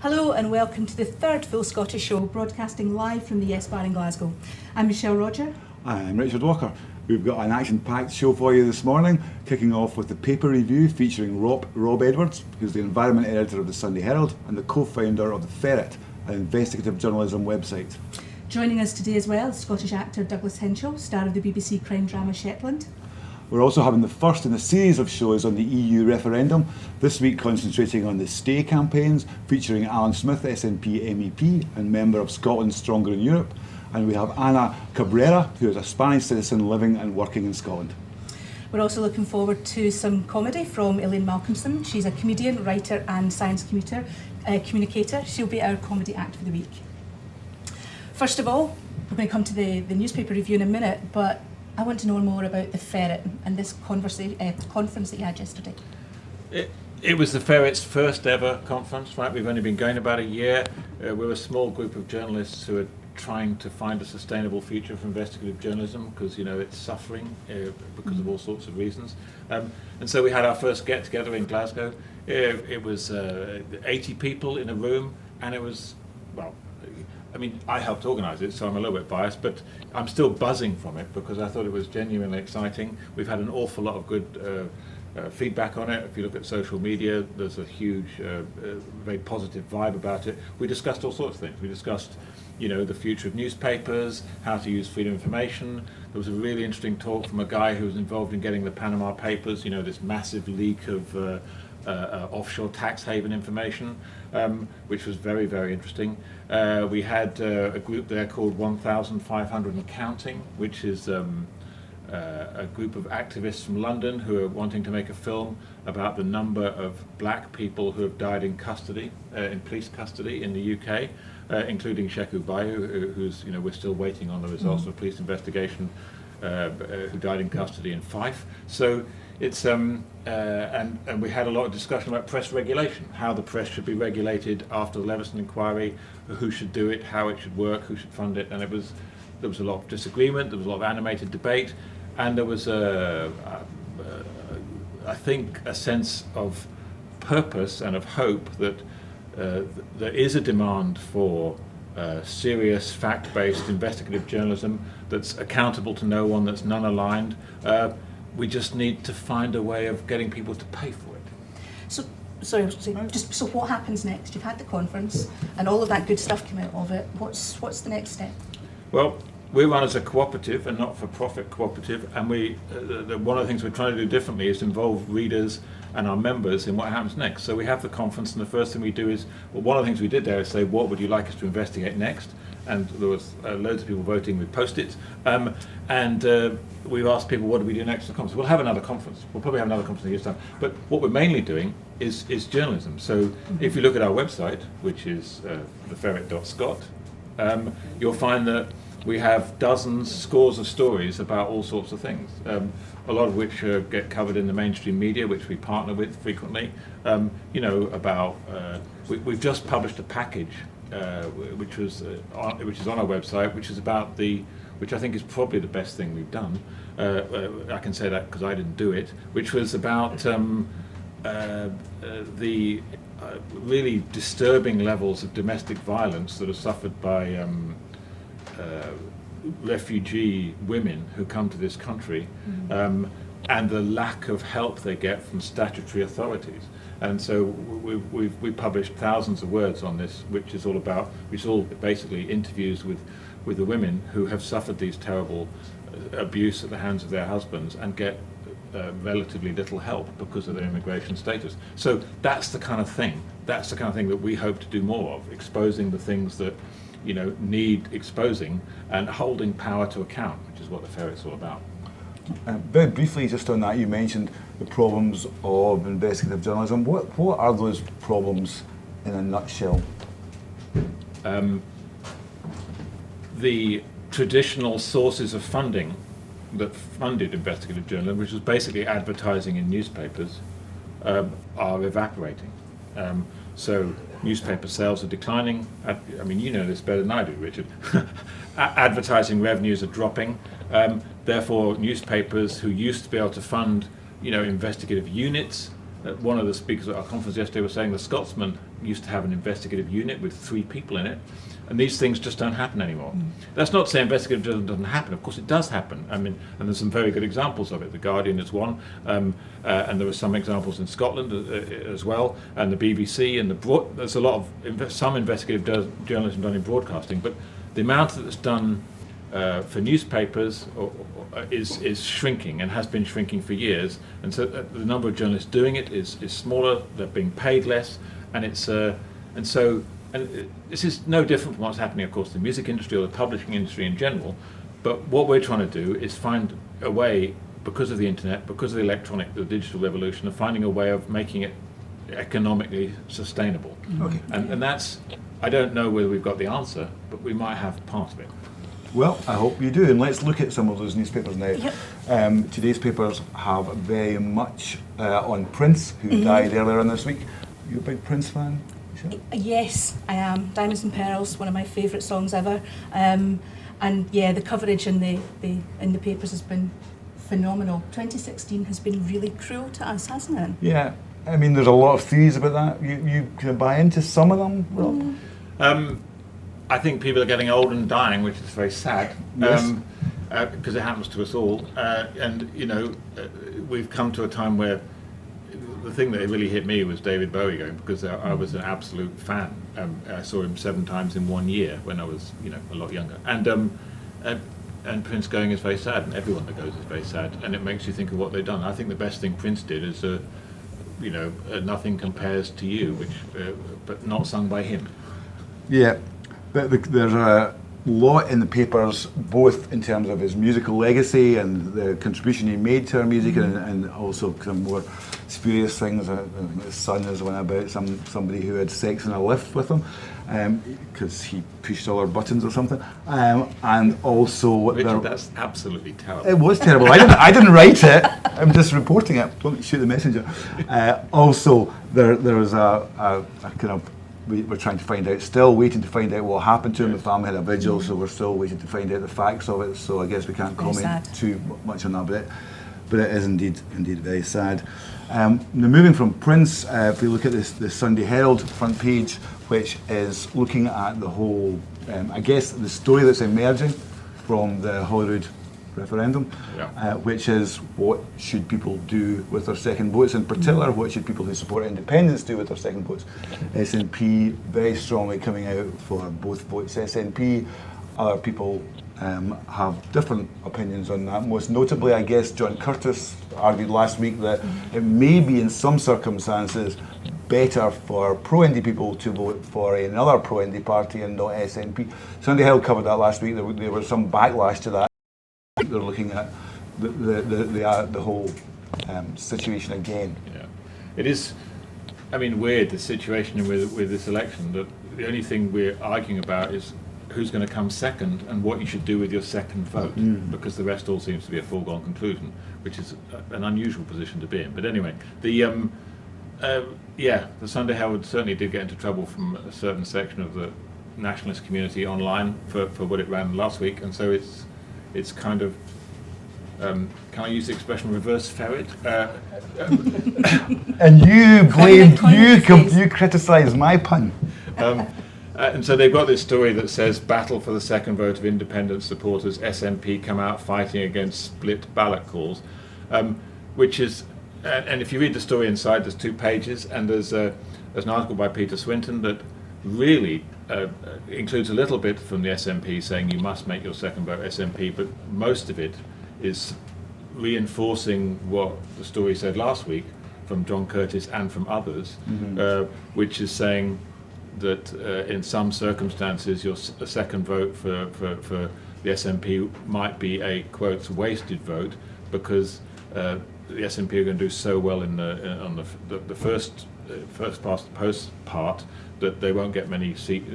Hello and welcome to the third Full Scottish Show, broadcasting live from the Yes Bar in Glasgow. I'm Michelle Roger. I'm Richard Walker. We've got an action-packed show for you this morning, kicking off with the paper review featuring Rob Edwards, who's the environment editor of the Sunday Herald and the co-founder of The Ferret, an investigative journalism website. Joining us today as well, Scottish actor Douglas Henshall, star of the BBC crime drama Shetland. We're also having the first in a series of shows on the EU referendum, this week concentrating on the Stay campaigns, featuring Alan Smith, SNP MEP and member of Scotland Stronger in Europe. And we have Ana Cabrera, who is a Spanish citizen living and working in Scotland. We're also looking forward to some comedy from Elaine Malcolmson. She's a comedian, writer and science communicator. She'll be our comedy act for the week. First of all, we're going to come to the newspaper review in a minute, but I want to know more about The Ferret and this conference that you had yesterday. It was The Ferret's first ever conference, right? We've only been going about a year. We're a small group of journalists who are trying to find a sustainable future for investigative journalism because, you know, it's suffering because of all sorts of reasons. And so we had our first get-together in Glasgow. It was 80 people in a room, and it was, well, I mean, I helped organise it, so I'm a little bit biased, but I'm still buzzing from it because I thought it was genuinely exciting. We've had an awful lot of good feedback on it. If you look at social media, there's a huge, very positive vibe about it. We discussed all sorts of things. We discussed, you know, the future of newspapers, how to use freedom of information. There was a really interesting talk from a guy who was involved in getting the Panama Papers, you know, this massive leak of offshore tax haven information, which was very, very interesting. We had a group there called 1,500 and Counting, which is a group of activists from London who are wanting to make a film about the number of black people who have died in custody, in police custody in the UK, including Sheku Bayu, who's, you know, we're still waiting on the results of a police investigation, who died in custody in Fife. So it's and we had a lot of discussion about press regulation, how the press should be regulated after the Leveson inquiry, who should do it, how it should work, who should fund it, and there was a lot of disagreement, there was a lot of animated debate, and there was I think a sense of purpose and of hope that there is a demand for serious, fact-based investigative journalism that's accountable to no one, that's none-aligned. We just need to find a way of getting people to pay for it. So what happens next? You've had the conference and all of that good stuff came out of it. What's the next step? Well, we run as a cooperative, a not-for-profit cooperative, and one of the things we're trying to do differently is involve readers and our members in what happens next. So we have the conference, and the first thing we do is, well, one of the things we did there is say, what would you like us to investigate next? And there was loads of people voting with Post-its. We've asked people, what do we do next at the conference? We'll have another conference. We'll probably have another conference in a year's time. But what we're mainly doing is journalism. So if you look at our website, which is theferret.scot, you'll find that we have dozens, scores of stories about all sorts of things, a lot of which get covered in the mainstream media, which we partner with frequently. You know, about we've just published a package which is on our website, which is about which I think is probably the best thing we've done. I can say that because I didn't do it. Which was about the really disturbing levels of domestic violence that are suffered by refugee women who come to this country, and the lack of help they get from statutory authorities. And so we've published thousands of words on this, which is all basically interviews with the women who have suffered these terrible abuse at the hands of their husbands and get relatively little help because of their immigration status. So that's the kind of thing that we hope to do more of, exposing the things that, you know, need exposing and holding power to account, which is what The Ferret's all about. Very briefly, just on that, you mentioned the problems of investigative journalism. What are those problems in a nutshell? The traditional sources of funding that funded investigative journalism, which was basically advertising in newspapers, are evaporating. So newspaper sales are declining. I mean, you know this better than I do, Richard. Advertising revenues are dropping. Therefore, newspapers who used to be able to fund, you know, investigative units. One of the speakers at our conference yesterday was saying the Scotsman used to have an investigative unit with 3 people in it, and these things just don't happen anymore. That's not to say investigative journalism doesn't happen. Of course, it does happen. I mean, and there's some very good examples of it. The Guardian is one, and there were some examples in Scotland as well, and the BBC and there's a lot of some investigative journalism done in broadcasting, but the amount that's done for newspapers is shrinking and has been shrinking for years, and so the number of journalists doing it is smaller. They're being paid less, and this is no different from what's happening, of course, in the music industry or the publishing industry in general. But what we're trying to do is find a way, because of the internet, because of the digital revolution, of finding a way of making it economically sustainable. Okay. And that's, I don't know whether we've got the answer, but we might have part of it. Well, I hope you do, and let's look at some of those newspapers now. Yep. Today's papers have very much on Prince, who died earlier on this week. You a big Prince fan, Michelle? Yes, I am. Diamonds and Pearls, one of my favourite songs ever. And yeah, the coverage in the papers has been phenomenal. 2016 has been really cruel to us, hasn't it? Yeah, I mean, there's a lot of theories about that. You can buy into some of them, Rob? I think people are getting old and dying, which is very sad, Yes. because it happens to us all. And we've come to a time where the thing that really hit me was David Bowie going, because I was an absolute fan. I saw him 7 times in 1 year when I was, a lot younger. And Prince going is very sad, and everyone that goes is very sad. And it makes you think of what they've done. I think the best thing Prince did is, Nothing Compares to You, which, but not sung by him. Yeah, but there's a lot in the papers, both in terms of his musical legacy and the contribution he made to our music, and also some more spurious things. His son is one about somebody who had sex in a lift with him because he pushed all our buttons or something, and also Richard, that's absolutely terrible. it was terrible. I didn't write it. I'm just reporting it. Don't shoot the messenger. Also, there was a kind of. We're trying to find out, still waiting to find out what happened to him. The family had a vigil, so we're still waiting to find out the facts of it. So I guess we can't comment too much on that, but it is indeed very sad. Now moving from Prince, if we look at the Sunday Herald front page, which is looking at the whole, I guess, the story that's emerging from the Holyrood referendum, which is what should people do with their second votes, in particular what should people who support independence do with their second votes. SNP very strongly coming out for both votes. SNP, other people have different opinions on that. Most notably, I guess, John Curtis argued last week that it may be in some circumstances better for pro-Indy people to vote for another pro-Indy party and not SNP. Sunday Herald covered that last week. There was some backlash to that. They're looking at the whole situation again. Yeah, it is. I mean, weird, the situation with this election, that the only thing we're arguing about is who's going to come second and what you should do with your second vote, because the rest all seems to be a foregone conclusion, which is an unusual position to be in. But anyway, the Sunday Herald certainly did get into trouble from a certain section of the nationalist community online for what it ran last week, and so it's kind of, can I use the expression reverse ferret? And you blamed, you criticised my pun. And so they've got this story that says, battle for the second vote of independent supporters, SNP come out fighting against split ballot calls, which is, and if you read the story inside, there's 2 pages, and there's an article by Peter Swinton that really includes a little bit from the SNP saying you must make your second vote SNP, but most of it is reinforcing what the story said last week from John Curtis and from others, which is saying that in some circumstances your second vote for the SNP might be a, quote, wasted vote, because the SNP are going to do so well on the first past the post part that they won't get many MSPs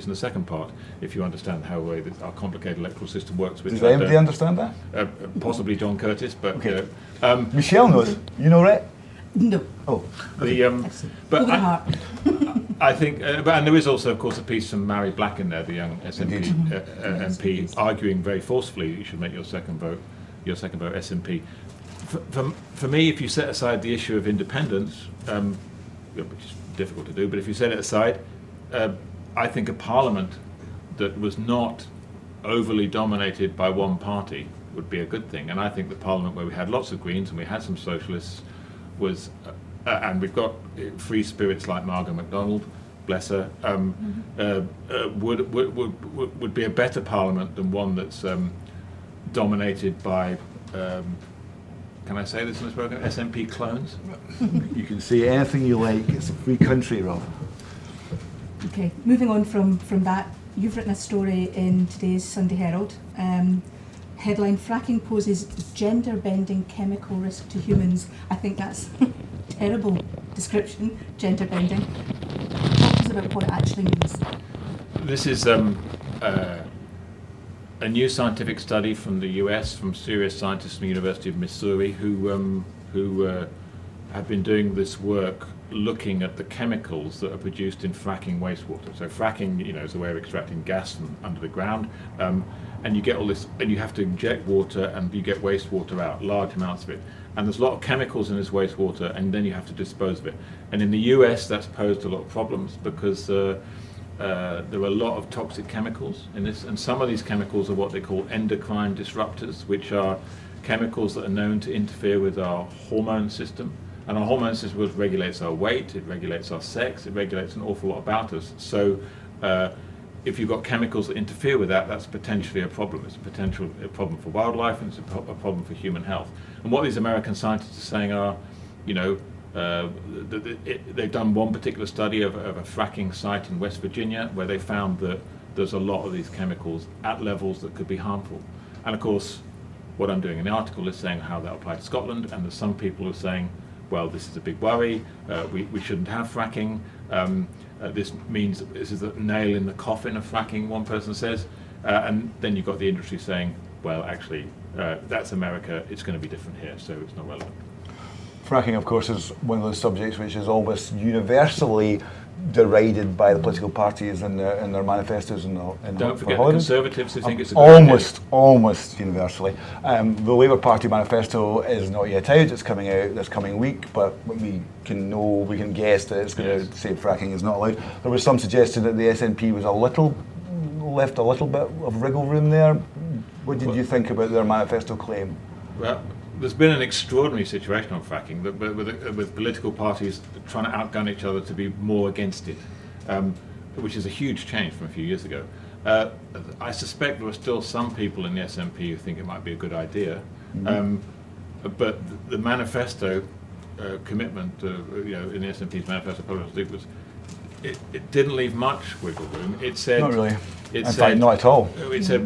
in the second part, if you understand how our complicated electoral system works. Does anybody understand that? Possibly John Curtis, but okay. Michelle knows. You know, right? No. Oh. But I think, and there is also, of course, a piece from Mary Black in there, the young SNP MP, arguing very forcefully that you should make your second vote SNP. For me, if you set aside the issue of independence, which is difficult to do, but if you set it aside, I think a parliament that was not overly dominated by one party would be a good thing. And I think the parliament where we had lots of Greens and we had some socialists was, and we've got free spirits like Margaret MacDonald, bless her, would be a better parliament than one that's dominated by, can I say this in this program, SNP clones? You can say anything you like. It's a free country, Rob. Okay, moving on from that, you've written a story in today's Sunday Herald. Headline, fracking poses gender-bending chemical risk to humans. I think that's a terrible description, gender-bending. Talk to us about what it actually means. This is a new scientific study from the US, from serious scientists from the University of Missouri, who have been doing this work looking at the chemicals that are produced in fracking wastewater. So fracking, is a way of extracting gas from under the ground, and you get all this, and you have to inject water, and you get wastewater out, large amounts of it. And there's a lot of chemicals in this wastewater, and then you have to dispose of it. And in the US, that's posed a lot of problems because there are a lot of toxic chemicals in this, and some of these chemicals are what they call endocrine disruptors, which are chemicals that are known to interfere with our hormone system. And our hormone system regulates our weight, it regulates our sex, it regulates an awful lot about us. So if you've got chemicals that interfere with that, that's potentially a problem. It's a problem for wildlife, and it's a problem for human health. And what these American scientists are saying are, they've done one particular study of a fracking site in West Virginia where they found that there's a lot of these chemicals at levels that could be harmful. And of course, what I'm doing in the article is saying how that applies to Scotland, and there's some people who are saying, well, this is a big worry, we shouldn't have fracking, this means that this is a nail in the coffin of fracking, one person says, and then you've got the industry saying, well, actually, that's America, it's going to be different here, so it's not relevant. Fracking, of course, is one of those subjects which is almost universally derided by the political parties in their manifestos. Don't forget the Conservatives who think it's a good idea. Almost universally. The Labour Party manifesto is not yet out. It's coming out this coming week, but we can guess that it's going to say fracking is not allowed. There was some suggestion that the SNP was left a little bit of wriggle room there. What did you think about their manifesto claim? Well, there's been an extraordinary situation on fracking with political parties trying to outgun each other to be more against it, which is a huge change from a few years ago. I suspect there are still some people in the SNP who think it might be a good idea, but the manifesto commitment, in the SNP's manifesto published was it didn't leave much wiggle room. It said, not really. In fact, not at all. It said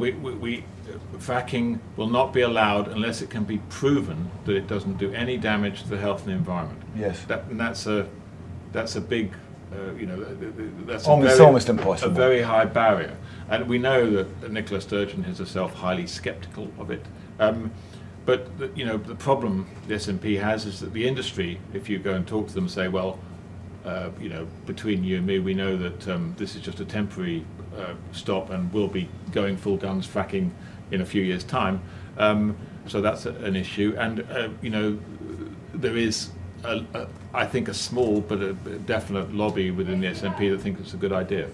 fracking will not be allowed unless it can be proven that it doesn't do any damage to the health and the environment. Yes. That's a big, that's almost impossible. A very high barrier. And we know that Nicola Sturgeon is herself highly sceptical of it. But the problem the SNP has is that the industry, if you go and talk to them, say, well, between you and me, we know that this is just a temporary stop, and we'll be going full guns fracking in a few years' time. So that's an issue. And there is, I think, a small but a definite lobby within the SNP that thinks it's a good idea.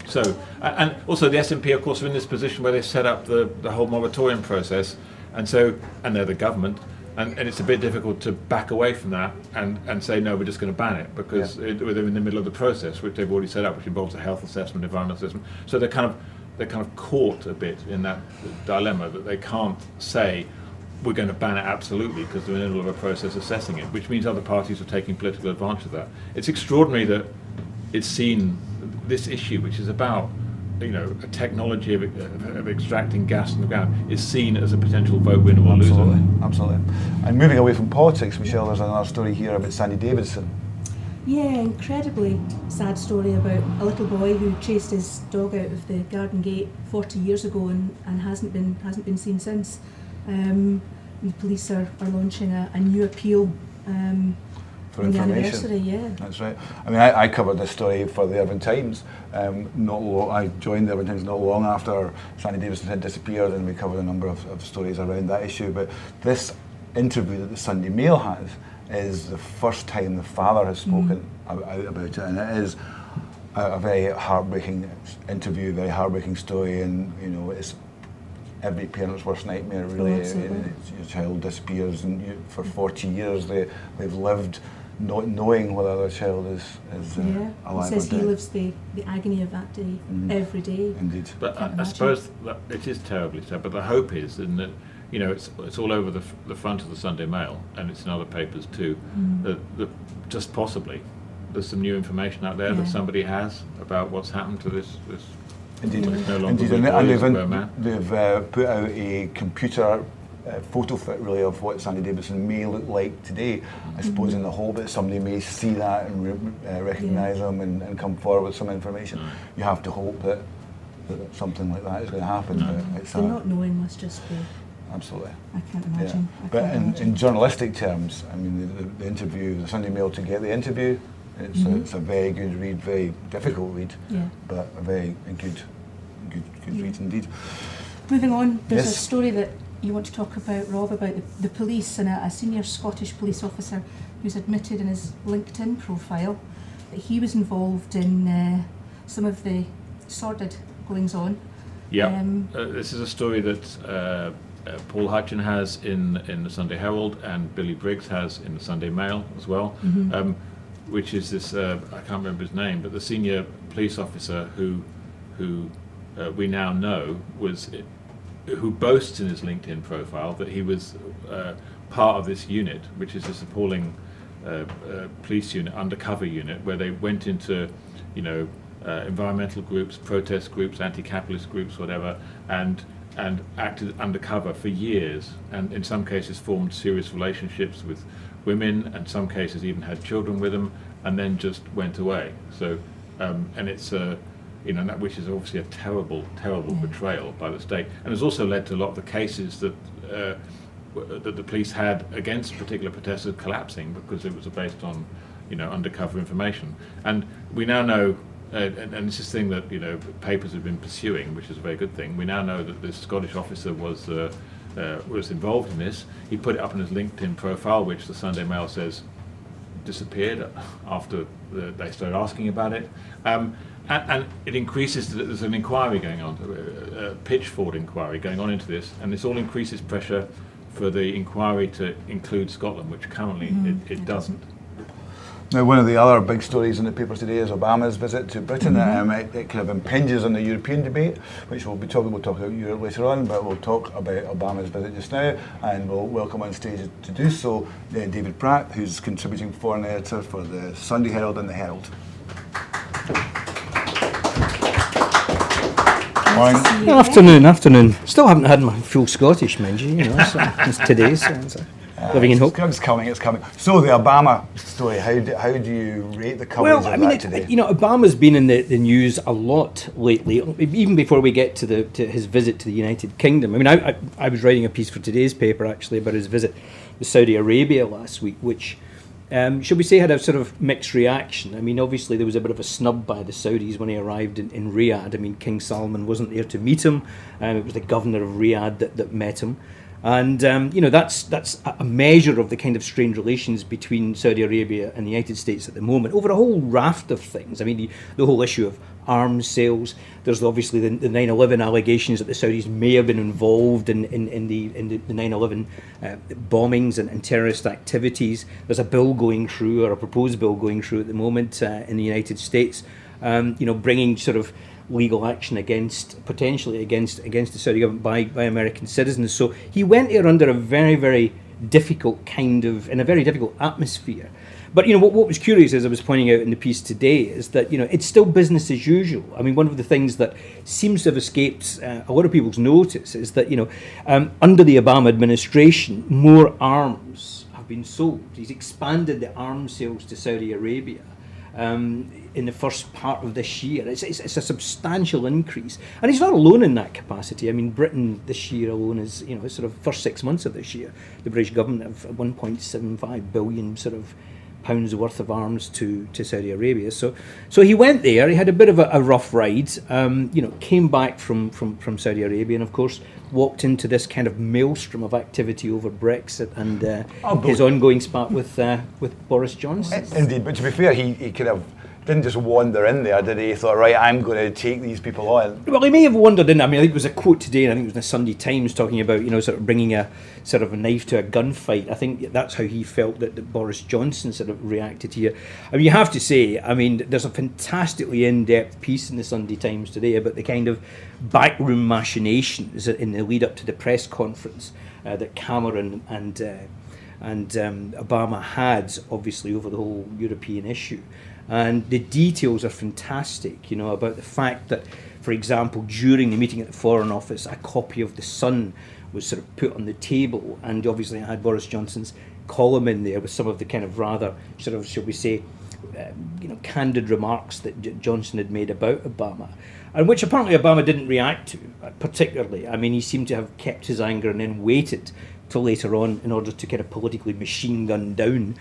So, and also the SNP, of course, are in this position where they set up the whole moratorium process, and they're the government, and it's a bit difficult to back away from that and say, no, we're just going to ban it, because they're in the middle of the process, which they've already set up, which involves a health assessment, environmental assessment. So they're kind of caught a bit in that dilemma that they can't say, we're going to ban it absolutely, because they're in the middle of a process assessing it, which means other parties are taking political advantage of that. It's extraordinary that it's seen, this issue, which is about a technology of extracting gas from the ground, is seen as a potential vote winner or loser. Absolutely. And moving away from politics, Michelle, there's another story here about Sandy Davidson. Yeah, incredibly sad story about a little boy who chased his dog out of the garden gate 40 years ago and hasn't been seen since. The police are launching a new appeal for on the information. anniversary. Yeah, that's right. I mean, I covered this story for the Irvine Times. I joined the Irvine Times not long after Sandy Davidson had disappeared, and we covered a number of stories around that issue. But this interview that the Sunday Mail has is the first time the father has spoken out about it, and it is a very heartbreaking interview, very heartbreaking story, and you know, it's every parent's worst nightmare, really. Your child disappears, and for 40 years they've lived not knowing whether their child is alive he says or dead. he lives the agony of that day every day. Indeed. But I suppose that it is terribly sad, but the hope is in that, you know, it's all over the front of the Sunday Mail, and it's in other papers too, that just possibly there's some new information out there that somebody has about what's happened to this. Indeed, it's no longer indeed, the and boys who were man. they've put out a computer photo fit, really, of what Sandy Davidson may look like today. I suppose in the hope that somebody may see that and recognise them and come forward with some information. You have to hope that something like that is going to happen. But it's The not knowing must just be. absolutely. I can't imagine. Yeah. But in journalistic terms, I mean, the interview, the Sunday Mail to get the interview, it's a very good read, very difficult read, but a very good read indeed. Moving on, there's Yes. a story that you want to talk about, Rob, about the police and a senior Scottish police officer who's admitted in his LinkedIn profile that he was involved in some of the sordid goings on. Yeah, this is a story that Paul Hutchin has in the Sunday Herald, and Billy Briggs has in the Sunday Mail as well, which is this, I can't remember his name, but the senior police officer who we now know who boasts in his LinkedIn profile that he was part of this unit, which is this appalling police unit, undercover unit, where they went into, you know, environmental groups, protest groups, anti-capitalist groups, whatever, and acted undercover for years, and in some cases formed serious relationships with women, and some cases even had children with them, and then just went away. So, and it's you know, which is obviously a terrible betrayal by the state, and has also led to a lot of the cases that that the police had against particular protesters collapsing because it was based on, you know, undercover information. And we now know, and this is the thing that, you know, papers have been pursuing, which is a very good thing. We now know that this Scottish officer was involved in this. He put it up on his LinkedIn profile, which the Sunday Mail says disappeared after they started asking about it. And it increases, there's an inquiry going on, a pitchfork inquiry going on into this, and this all increases pressure for the inquiry to include Scotland, which currently it doesn't. Now, one of the other big stories in the papers today is Obama's visit to Britain. It kind of impinges on the European debate, which we'll talk about Europe later on, but we'll talk about Obama's visit just now, and we'll welcome on stage to do so David Pratt, who's contributing foreign editor for the Sunday Herald and the Herald. Morning. Afternoon. Still haven't had my full Scottish, mind you. You know, so it's today, so living in hope. It's coming. So the Obama story, how do you rate the coverage of that today? You know, Obama's been in the news a lot lately, even before we get to his visit to the United Kingdom. I mean, I was writing a piece for today's paper, actually, about his visit to Saudi Arabia last week, which, shall we say, had a sort of mixed reaction. I mean, obviously there was a bit of a snub by the Saudis when he arrived in Riyadh. I mean, King Salman wasn't there to meet him. It was the governor of Riyadh that met him. And, you know, that's a measure of the kind of strained relations between Saudi Arabia and the United States at the moment over a whole raft of things. I mean, the whole issue of arms sales. There's obviously the 9/11 allegations that the Saudis may have been involved in the 9/11 bombings and terrorist activities. There's a bill going through, or a proposed bill going through at the moment in the United States, you know, bringing sort of legal action potentially against the Saudi government by American citizens. So he went there under a very, very difficult in a very difficult atmosphere. But, you know, what was curious, as I was pointing out in the piece today, is that, you know, it's still business as usual. I mean, one of the things that seems to have escaped a lot of people's notice is that, you know, under the Obama administration, more arms have been sold. He's expanded the arms sales to Saudi Arabia in the first part of this year. It's a substantial increase. And he's not alone in that capacity. I mean, Britain this year alone is, you know, sort of first 6 months of this year, the British government have 1.75 billion sort of pounds worth of arms to Saudi Arabia. So he went there. He had a bit of a rough ride. Came back from Saudi Arabia, and of course walked into this kind of maelstrom of activity over Brexit and his ongoing spat with Boris Johnson. Indeed, but to be fair, he kind of didn't just wander in there, did he? He thought, right, I'm going to take these people on. Well, he may have wandered in. I mean, I think it was a quote today, and I think it was in the Sunday Times talking about, sort of bringing a sort of a knife to a gunfight. I think that's how he felt that Boris Johnson sort of reacted here. I mean, you have to say, I mean, there's a fantastically in-depth piece in the Sunday Times today about the kind of backroom machinations in the lead up to the press conference that Cameron and Obama had, obviously, over the whole European issue. And the details are fantastic, about the fact that, for example, during the meeting at the Foreign Office, a copy of The Sun was sort of put on the table, and obviously it had Boris Johnson's column in there with some of the kind of rather, sort of, shall we say, candid remarks that Johnson had made about Obama, and which apparently Obama didn't react to particularly. I mean, he seemed to have kept his anger and then waited till later on in order to kind of politically machine gun down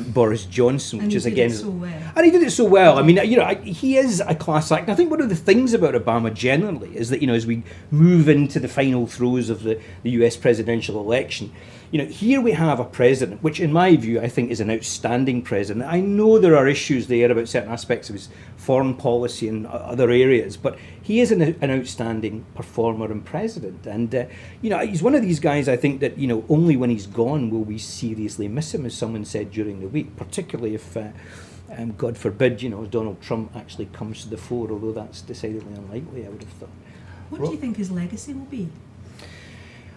Boris Johnson, which is again, and he did it so well. I mean, he is a class act. And I think one of the things about Obama generally is that as we move into the final throes of the US presidential election, here we have a president, which in my view, I think is an outstanding president. I know there are issues there about certain aspects of his foreign policy and other areas, but he is an outstanding performer and president. And, he's one of these guys, I think, that, only when he's gone will we seriously miss him, as someone said during the week, particularly if, God forbid, Donald Trump actually comes to the fore, although that's decidedly unlikely, I would have thought. What do you think his legacy will be?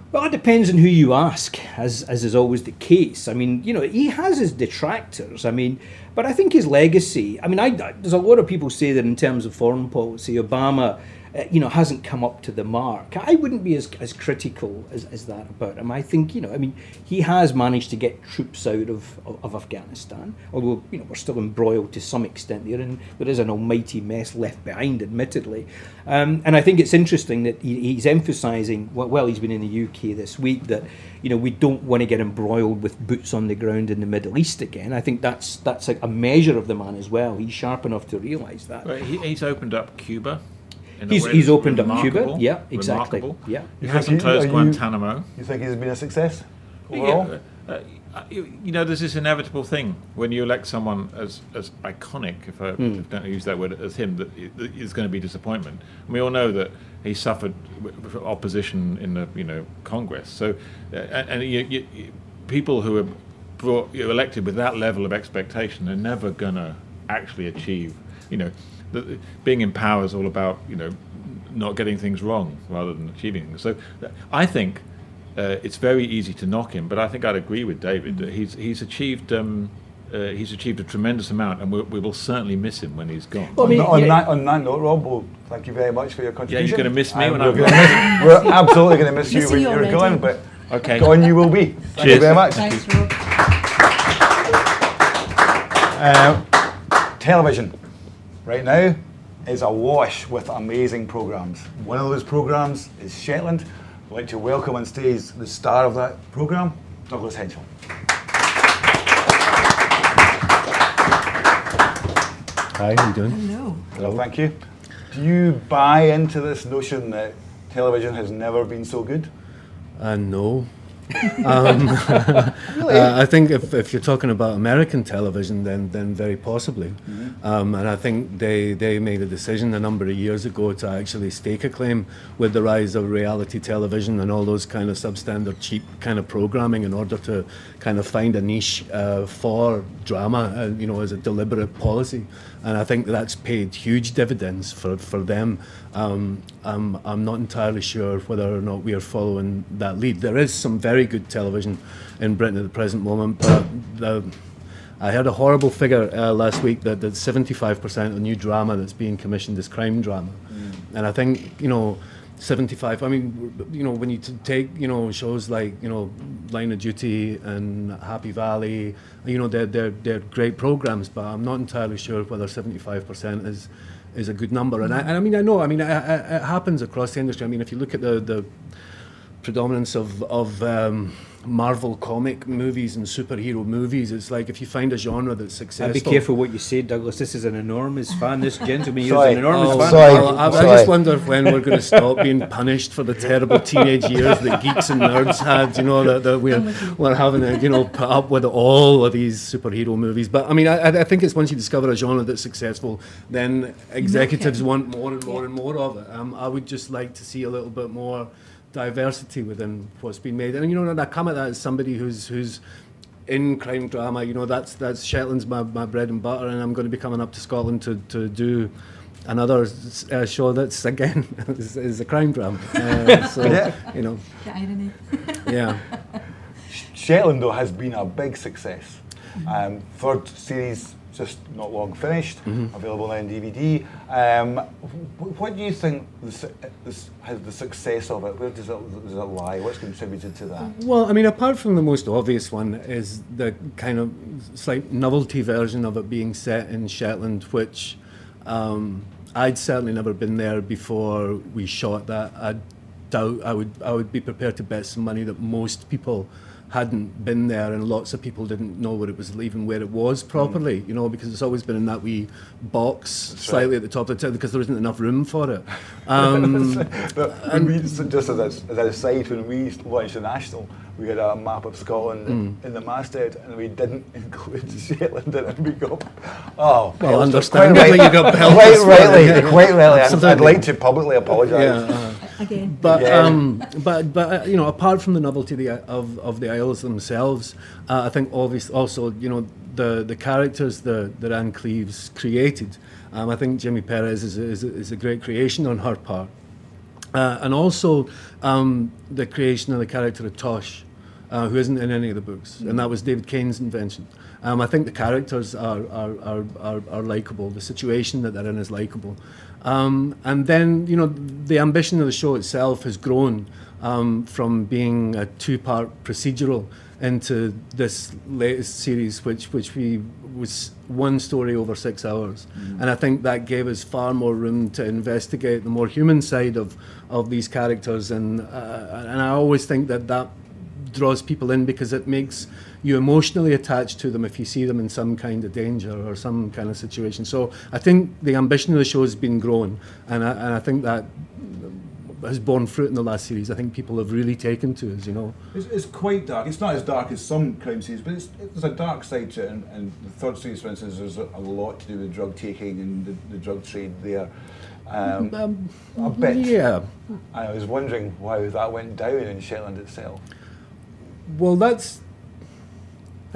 Well, it depends on who you ask, as is always the case. I mean, he has his detractors. I mean, but I think his legacy, I mean, there's a lot of people say that in terms of foreign policy, Obama, hasn't come up to the mark. I wouldn't be as critical as that about him. I think, he has managed to get troops out of Afghanistan, although, we're still embroiled to some extent there, and there is an almighty mess left behind, admittedly. And I think it's interesting that he's emphasising, well, he's been in the UK this week, that, we don't want to get embroiled with boots on the ground in the Middle East again. I think that's a measure of the man as well. He's sharp enough to realise that. Right, he's opened up Cuba. He's opened up Cuba. Yeah, exactly. Remarkable. Yeah. He hasn't closed Guantanamo. You think he's been a success overall? Yeah. There's this inevitable thing when you elect someone as iconic, if I don't use that word, as him, that is going to be disappointment. And we all know that he suffered opposition in the Congress. So, people who are elected with that level of expectation are never going to actually achieve. Being in power is all about not getting things wrong rather than achieving things. So I think it's very easy to knock him, but I think I'd agree with David that he's achieved a tremendous amount, and we will certainly miss him when he's gone. Well, on that note, Rob, well, thank you very much for your contribution. Yeah, you're going to miss me when I'm gone. We're absolutely going to miss you when you're gone, but okay. Gone you will be. Thank you very much. Thanks, Rob. Television right now is awash with amazing programmes. One of those programmes is Shetland. I'd like to welcome on stage the star of that programme, Douglas Henschel. Hi, how you doing? Hello. Well, thank you. Do you buy into this notion that television has never been so good? No. I think if you're talking about American television, then very possibly. And I think they made a decision a number of years ago to actually stake a claim with the rise of reality television and all those kind of substandard, cheap kind of programming in order to kind of find a niche for drama, as a deliberate policy. And I think that's paid huge dividends for them. I'm not entirely sure whether or not we are following that lead. There is some very good television in Britain at the present moment, but I heard a horrible figure last week that 75% of new drama that's being commissioned is crime drama. And I think, 75, I mean, when you take, shows like, Line of Duty and Happy Valley, they're great programs, but I'm not entirely sure whether 75% is a good number. And I know it happens across the industry. I mean, if you look at the predominance of Marvel comic movies and superhero movies. It's like if you find a genre that's successful. And be careful what you say, Douglas. This is an enormous fan. This gentleman here is Sorry. an enormous Oh, fan. sorry. well, I just wonder when we're going to stop being punished for the terrible teenage years that geeks and nerds had. You know that we're having to put up with all of these superhero movies. But I mean, I think it's once you discover a genre that's successful, then executives want more and more and more of it. I would just like to see a little bit more diversity within what's been made. And and I come at that as somebody who's in crime drama. That's Shetland's my bread and butter, and I'm going to be coming up to Scotland to do another show that's again is a crime drama. The irony. Yeah. Shetland, though, has been a big success. Third series just not long finished, available now on DVD. What do you think has the success of it? Where does it lie? What's contributed to that? Well, I mean, apart from the most obvious one is the kind of slight novelty version of it being set in Shetland, which I'd certainly never been there before we shot that. I doubt I would be prepared to bet some money that most people hadn't been there, and lots of people didn't know what it was, even where it was properly, because it's always been in that wee box slightly at the top of the town because there isn't enough room for it. Just as an aside, when we launched the National, we had a map of Scotland in the masthead, and we didn't include Shetland in it. We got Well, understandably, you got quite rightly. I'd like to publicly apologise. Yeah, Again. But apart from the novelty of the Isles themselves, I think obviously also the characters that Anne Cleeves created. I think Jimmy Perez is a great creation on her part, and also the creation of the character of Tosh, who isn't in any of the books, and that was David Kane's invention. I think the characters are likeable. The situation that they're in is likeable. And then, the ambition of the show itself has grown from being a two-part procedural into this latest series, which was one story over 6 hours. And I think that gave us far more room to investigate the more human side of these characters. And I always think that draws people in because it makes you emotionally attached to them if you see them in some kind of danger or some kind of situation. So I think the ambition of the show has been grown, and I think that has borne fruit in the last series. I think people have really taken to us, It's quite dark. It's not as dark as some crime series, but there's a dark side to it. And the third series, for instance, there's a lot to do with drug taking and the drug trade there. A bit. Yeah. I was wondering why that went down in Shetland itself. Well, that'd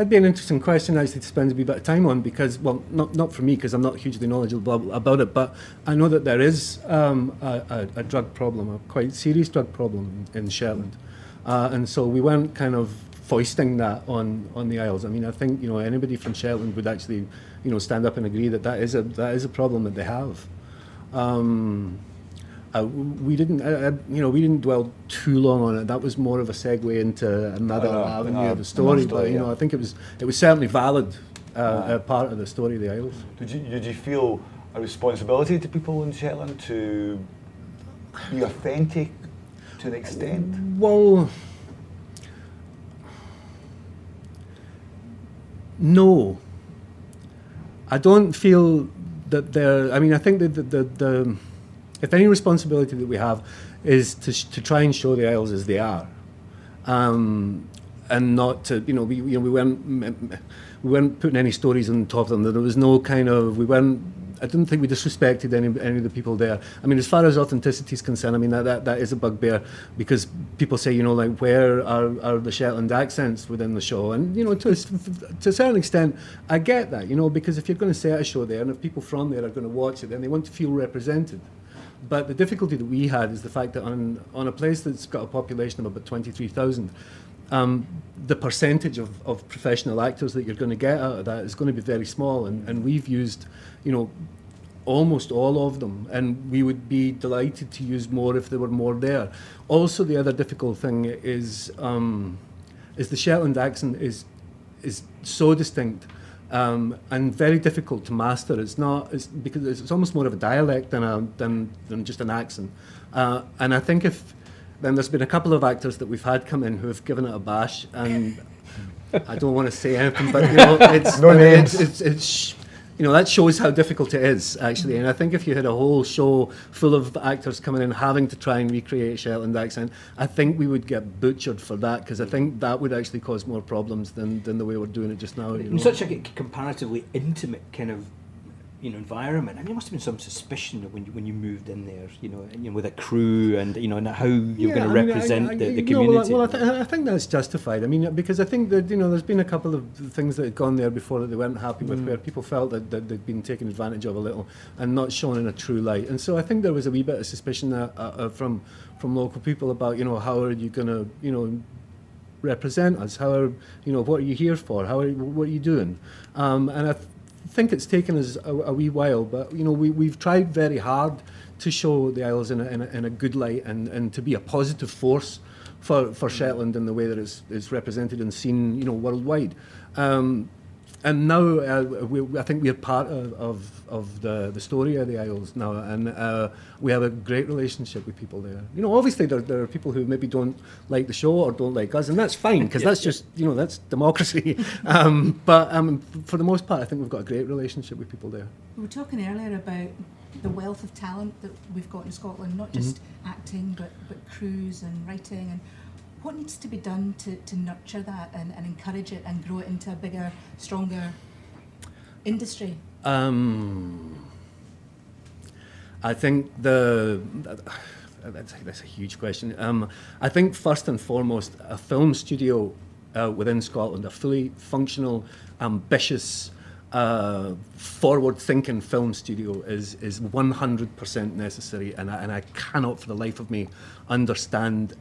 be an interesting question actually to spend a wee bit of time on, because, well, not for me because I'm not hugely knowledgeable about it, but I know that there is a drug problem, a quite serious drug problem in Shetland, and so we weren't kind of foisting that on the Isles. I mean, I think anybody from Shetland would actually stand up and agree that is a problem that they have. We didn't dwell too long on it. That was more of a segue into another avenue of the story. But I think it was certainly valid part of the story of the Isles. Did you feel a responsibility to people in Shetland to be authentic to an extent? Well, no. I don't feel that they're. I mean, I think that the if any responsibility that we have is to try and show the Isles as they are, and not to we weren't putting any stories on top of them. There was no kind of I don't think we disrespected any of the people there. I mean, as far as authenticity is concerned, I mean that is a bugbear, because people say where are the Shetland accents within the show, and to a certain extent I get that, because if you're going to set a show there and if people from there are going to watch it, then they want to feel represented. But the difficulty that we had is the fact that on a place that's got a population of about 23,000, the percentage of professional actors that you're going to get out of that is going to be very small, and we've used, almost all of them, and we would be delighted to use more if there were more there. Also, the other difficult thing is the Shetland accent is so distinct. And very difficult to master. It's because it's almost more of a dialect than just an accent. And I think if then there's been a couple of actors that we've had come in who have given it a bash, and I don't want to say anything, but it's No names. It's that shows how difficult it is actually. And I think if you had a whole show full of actors coming in having to try and recreate Shetland accent, I think we would get butchered for that, because I think that would actually cause more problems than the way we're doing it just now. In such a comparatively intimate kind of environment. I mean, there must have been some suspicion when you moved in there, and with a crew, and and how you're going to represent the community. I think that's justified. I mean, because I think that there's been a couple of things that had gone there before that they weren't happy with, where people felt that they'd been taken advantage of a little and not shown in a true light. And so I think there was a wee bit of suspicion from local people about how are you going to represent us? How are what are you here for? What are you doing? And I think it's taken us a wee while, but we've tried very hard to show the Isles in a good light and to be a positive force for Shetland in the way that it's represented and seen worldwide. And now I think we're part of the story of the Isles now, and we have a great relationship with people there. Obviously there are people who maybe don't like the show or don't like us, and that's fine, because that's just that's democracy. But for the most part, I think we've got a great relationship with people there. We were talking earlier about the wealth of talent that we've got in Scotland, not just acting, but crews and writing, and what needs to be done to nurture that and encourage it and grow it into a bigger, stronger industry? I think that's a huge question. I think first and foremost, a film studio within Scotland, a fully functional, ambitious, forward-thinking film studio is 100% necessary, and I cannot for the life of me understand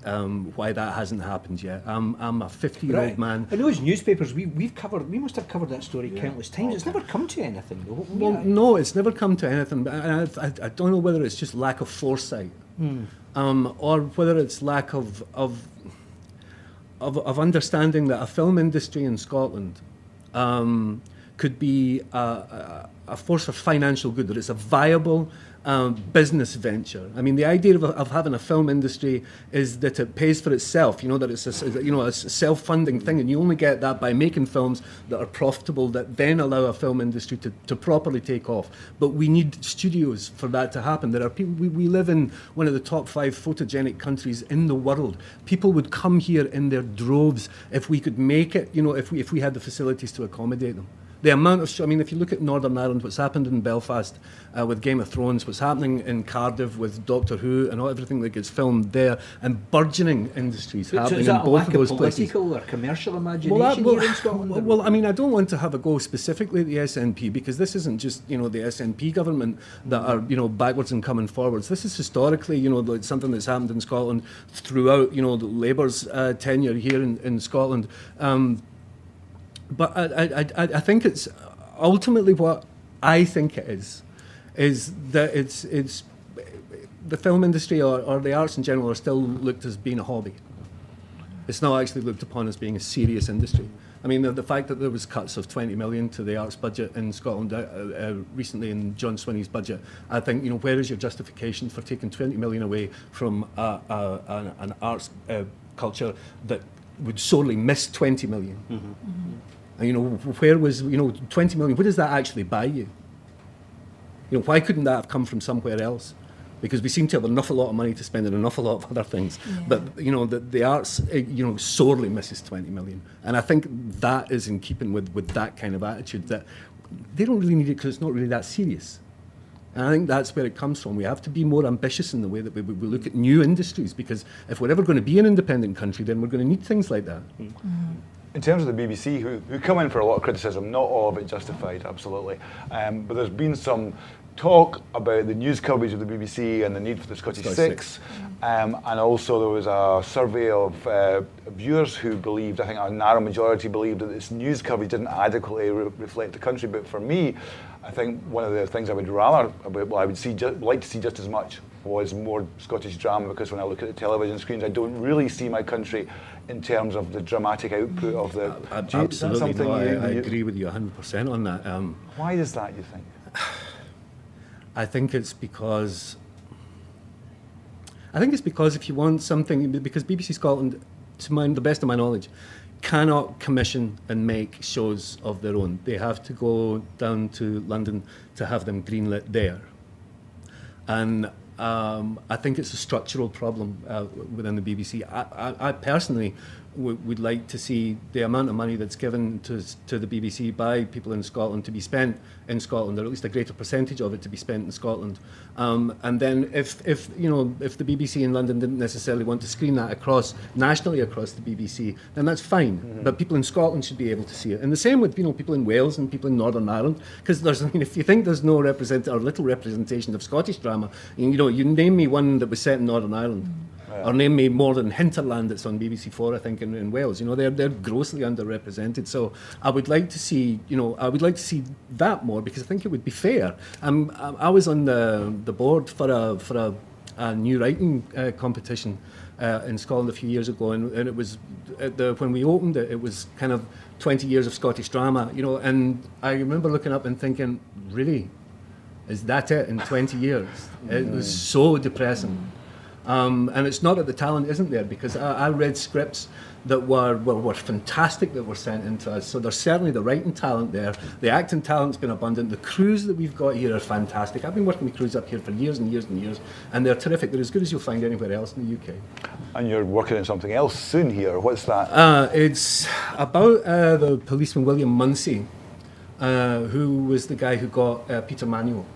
why that hasn't happened yet. I'm a 50-year-old man. I know as newspapers we must have covered that story countless times. It's never come to anything though. Well, no, it's never come to anything. But I don't know whether it's just lack of foresight, or whether it's lack of understanding that a film industry in Scotland could be a force for financial good, that it's a viable business venture. I mean, the idea of having a film industry is that it pays for itself, that it's a self-funding thing, and you only get that by making films that are profitable, that then allow a film industry to properly take off. But we need studios for that to happen. There are people, we live in one of the top 5 photogenic countries in the world. People would come here in their droves if we could make it, if we had the facilities to accommodate them. The amount of, if you look at Northern Ireland, what's happened in Belfast with Game of Thrones, what's happening in Cardiff with Doctor Who and everything that gets filmed there, and burgeoning industries happening in both of those places. Political or commercial imagination here in Scotland? Well, I don't want to have a go specifically at the SNP, because this isn't just, the SNP government that are, backwards and coming forwards. This is historically, like something that's happened in Scotland throughout, the Labour's tenure here in Scotland. But I think it's ultimately what I think it is that it's the film industry or the arts in general are still looked as being a hobby. It's not actually looked upon as being a serious industry. I mean, the fact that there was cuts of 20 million to the arts budget in Scotland recently in John Swinney's budget, I think, where is your justification for taking 20 million away from an arts culture that would sorely miss 20 million? Mm-hmm. Mm-hmm. Where was 20 million? What does that actually buy you? Why couldn't that have come from somewhere else? Because we seem to have an awful lot of money to spend on an awful lot of other things. Yeah. But the arts sorely misses 20 million, and I think that is in keeping with that kind of attitude, that they don't really need it because it's not really that serious. And I think that's where it comes from. We have to be more ambitious in the way that we look at new industries, because if we're ever going to be an independent country, then we're going to need things like that. Mm-hmm. In terms of the BBC, who come in for a lot of criticism, not all of it justified, absolutely, but there's been some talk about the news coverage of the BBC and the need for the Scottish Six, and also there was a survey of viewers who believed, I think a narrow majority believed, that this news coverage didn't adequately reflect the country. But for me, I think one of the things I would rather, I would like to see just as much, was more Scottish drama, because when I look at the television screens, I don't really see my country in terms of the dramatic output of the... Absolutely, no, I agree with you 100% on that. Why is that, you think? I think it's because I think it's because if you want something, because BBC Scotland, the best of my knowledge, cannot commission and make shows of their own. They have to go down to London to have them greenlit there. And I think it's a structural problem within the BBC. I personally would like to see the amount of money that's given to the BBC by people in Scotland to be spent in Scotland, or at least a greater percentage of it to be spent in Scotland. And then if the BBC in London didn't necessarily want to screen that nationally across the BBC, then that's fine. Mm-hmm. But people in Scotland should be able to see it. And the same with people in Wales and people in Northern Ireland, because if you think there's no little representation of Scottish drama, you name me one that was set in Northern Ireland. Mm-hmm. Or name me more than Hinterland that's on BBC Four, I think, in Wales. They're grossly underrepresented. So I would like to see, that more, because I think it would be fair. I was on the board for a new writing competition in Scotland a few years ago, and it was when we opened it, it was kind of 20 years of Scottish drama, and I remember looking up and thinking, really, is that it in 20 years? It was so depressing. And it's not that the talent isn't there, because I read scripts that were fantastic that were sent into us. So there's certainly the writing talent there. The acting talent's been abundant. The crews that we've got here are fantastic. I've been working with crews up here for years and years and years, and they're terrific. They're as good as you'll find anywhere else in the UK. And you're working on something else soon here. What's that? It's about the policeman William Munsey, who was the guy who got Peter Manuel.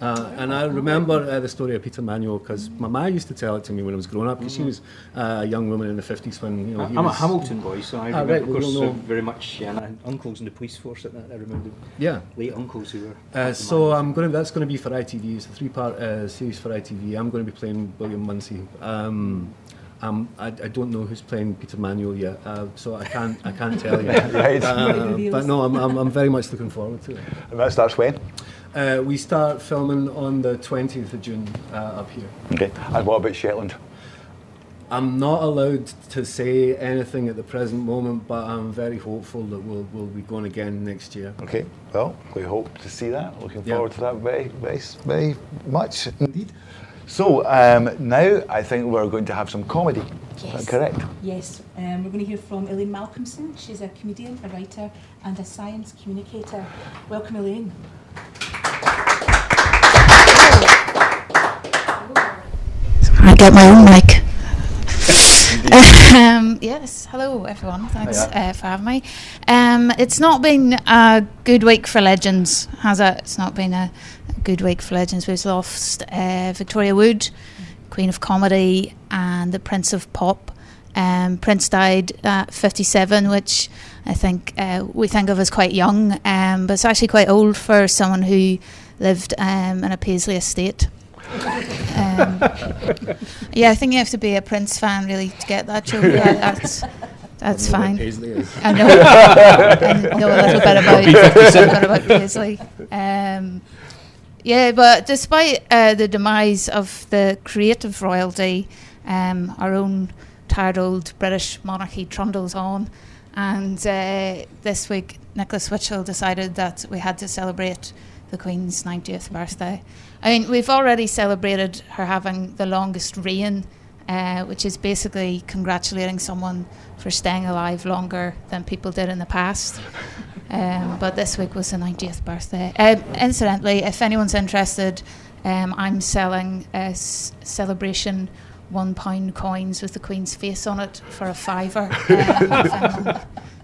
And I remember the story of Peter Manuel because my ma used to tell it to me when I was growing up, because she was a young woman in the 50s when I'm a Hamilton boy, so I remember, right, of course, very much. Yeah, and I had uncles in the police force at that. I remember. Yeah, late uncles who were. So that's going to be for ITV. It's a 3-part series for ITV. I'm going to be playing William Munsey. I don't know who's playing Peter Manuel yet, so I can't tell you. Right. But no, I'm very much looking forward to it. And that starts when? We start filming on the 20th of June up here. Okay. And what about Shetland? I'm not allowed to say anything at the present moment, but I'm very hopeful that we'll be going again next year. Okay. Well, we hope to see that. Looking forward to that very, very, very much indeed. So now I think we're going to have some comedy. Yes. Is that correct? Yes. We're going to hear from Elaine Malcolmson. She's a comedian, a writer, and a science communicator. Welcome, Elaine. I get my own mic. Yes, hello everyone. Thanks for having me. It's not been a good week for legends, has it? It's not been a good week for legends. We've lost Victoria Wood, Queen of Comedy, and the Prince of Pop. Prince died at 57, which I think we think of as quite young, but it's actually quite old for someone who lived in a Paisley estate. Yeah, I think you have to be a Prince fan really to get that joke. Yeah, that's fine. Paisley is. I know a little bit about Paisley. Yeah, but despite the demise of the creative royalty, our own tired old British monarchy trundles on, and this week Nicholas Witchell decided that we had to celebrate the Queen's 90th birthday. I mean, we've already celebrated her having the longest reign, which is basically congratulating someone for staying alive longer than people did in the past. But this week was the 90th birthday. Incidentally, if anyone's interested, I'm selling celebration £1 coins with the Queen's face on it for a £5.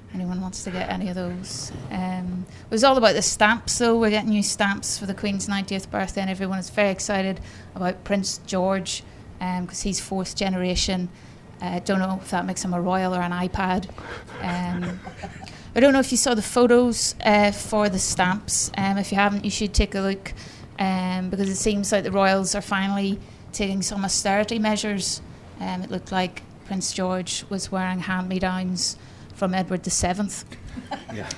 If anyone wants to get any of those. It was all about the stamps, though. We're getting new stamps for the Queen's 90th birthday, and everyone is very excited about Prince George, because he's 4th generation. Don't know if that makes him a royal or an iPad. I don't know if you saw the photos for the stamps. If you haven't, you should take a look, because it seems like the royals are finally taking some austerity measures. It looked like Prince George was wearing hand-me-downs from Edward VII. Yeah.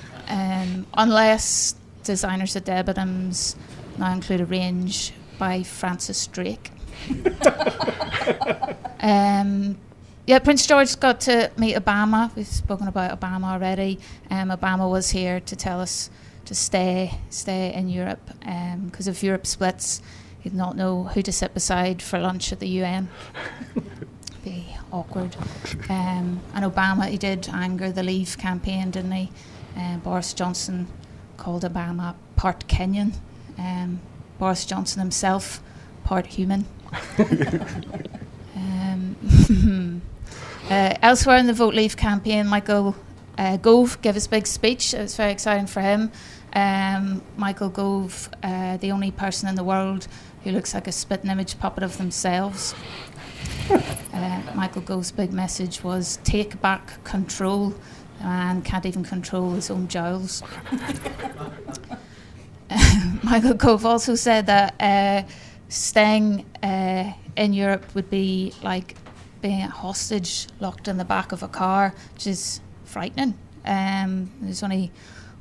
Unless designers at Debenhams now include a range by Francis Drake. Yeah, Prince George got to meet Obama. We've spoken about Obama already. Obama was here to tell us to stay in Europe, because if Europe splits, he'd not know who to sit beside for lunch at the UN. Be awkward. And Obama, he did anger the Leave campaign, didn't he? Boris Johnson called Obama part Kenyan. Boris Johnson himself, part human. Elsewhere in the Vote Leave campaign, Michael Gove gave his big speech. It was very exciting for him. Michael Gove, the only person in the world who looks like a spitting image puppet of themselves. Michael Gove's big message was, take back control. The man can't even control his own jowls. Michael Gove also said that staying in Europe would be like being a hostage locked in the back of a car, which is frightening. There's only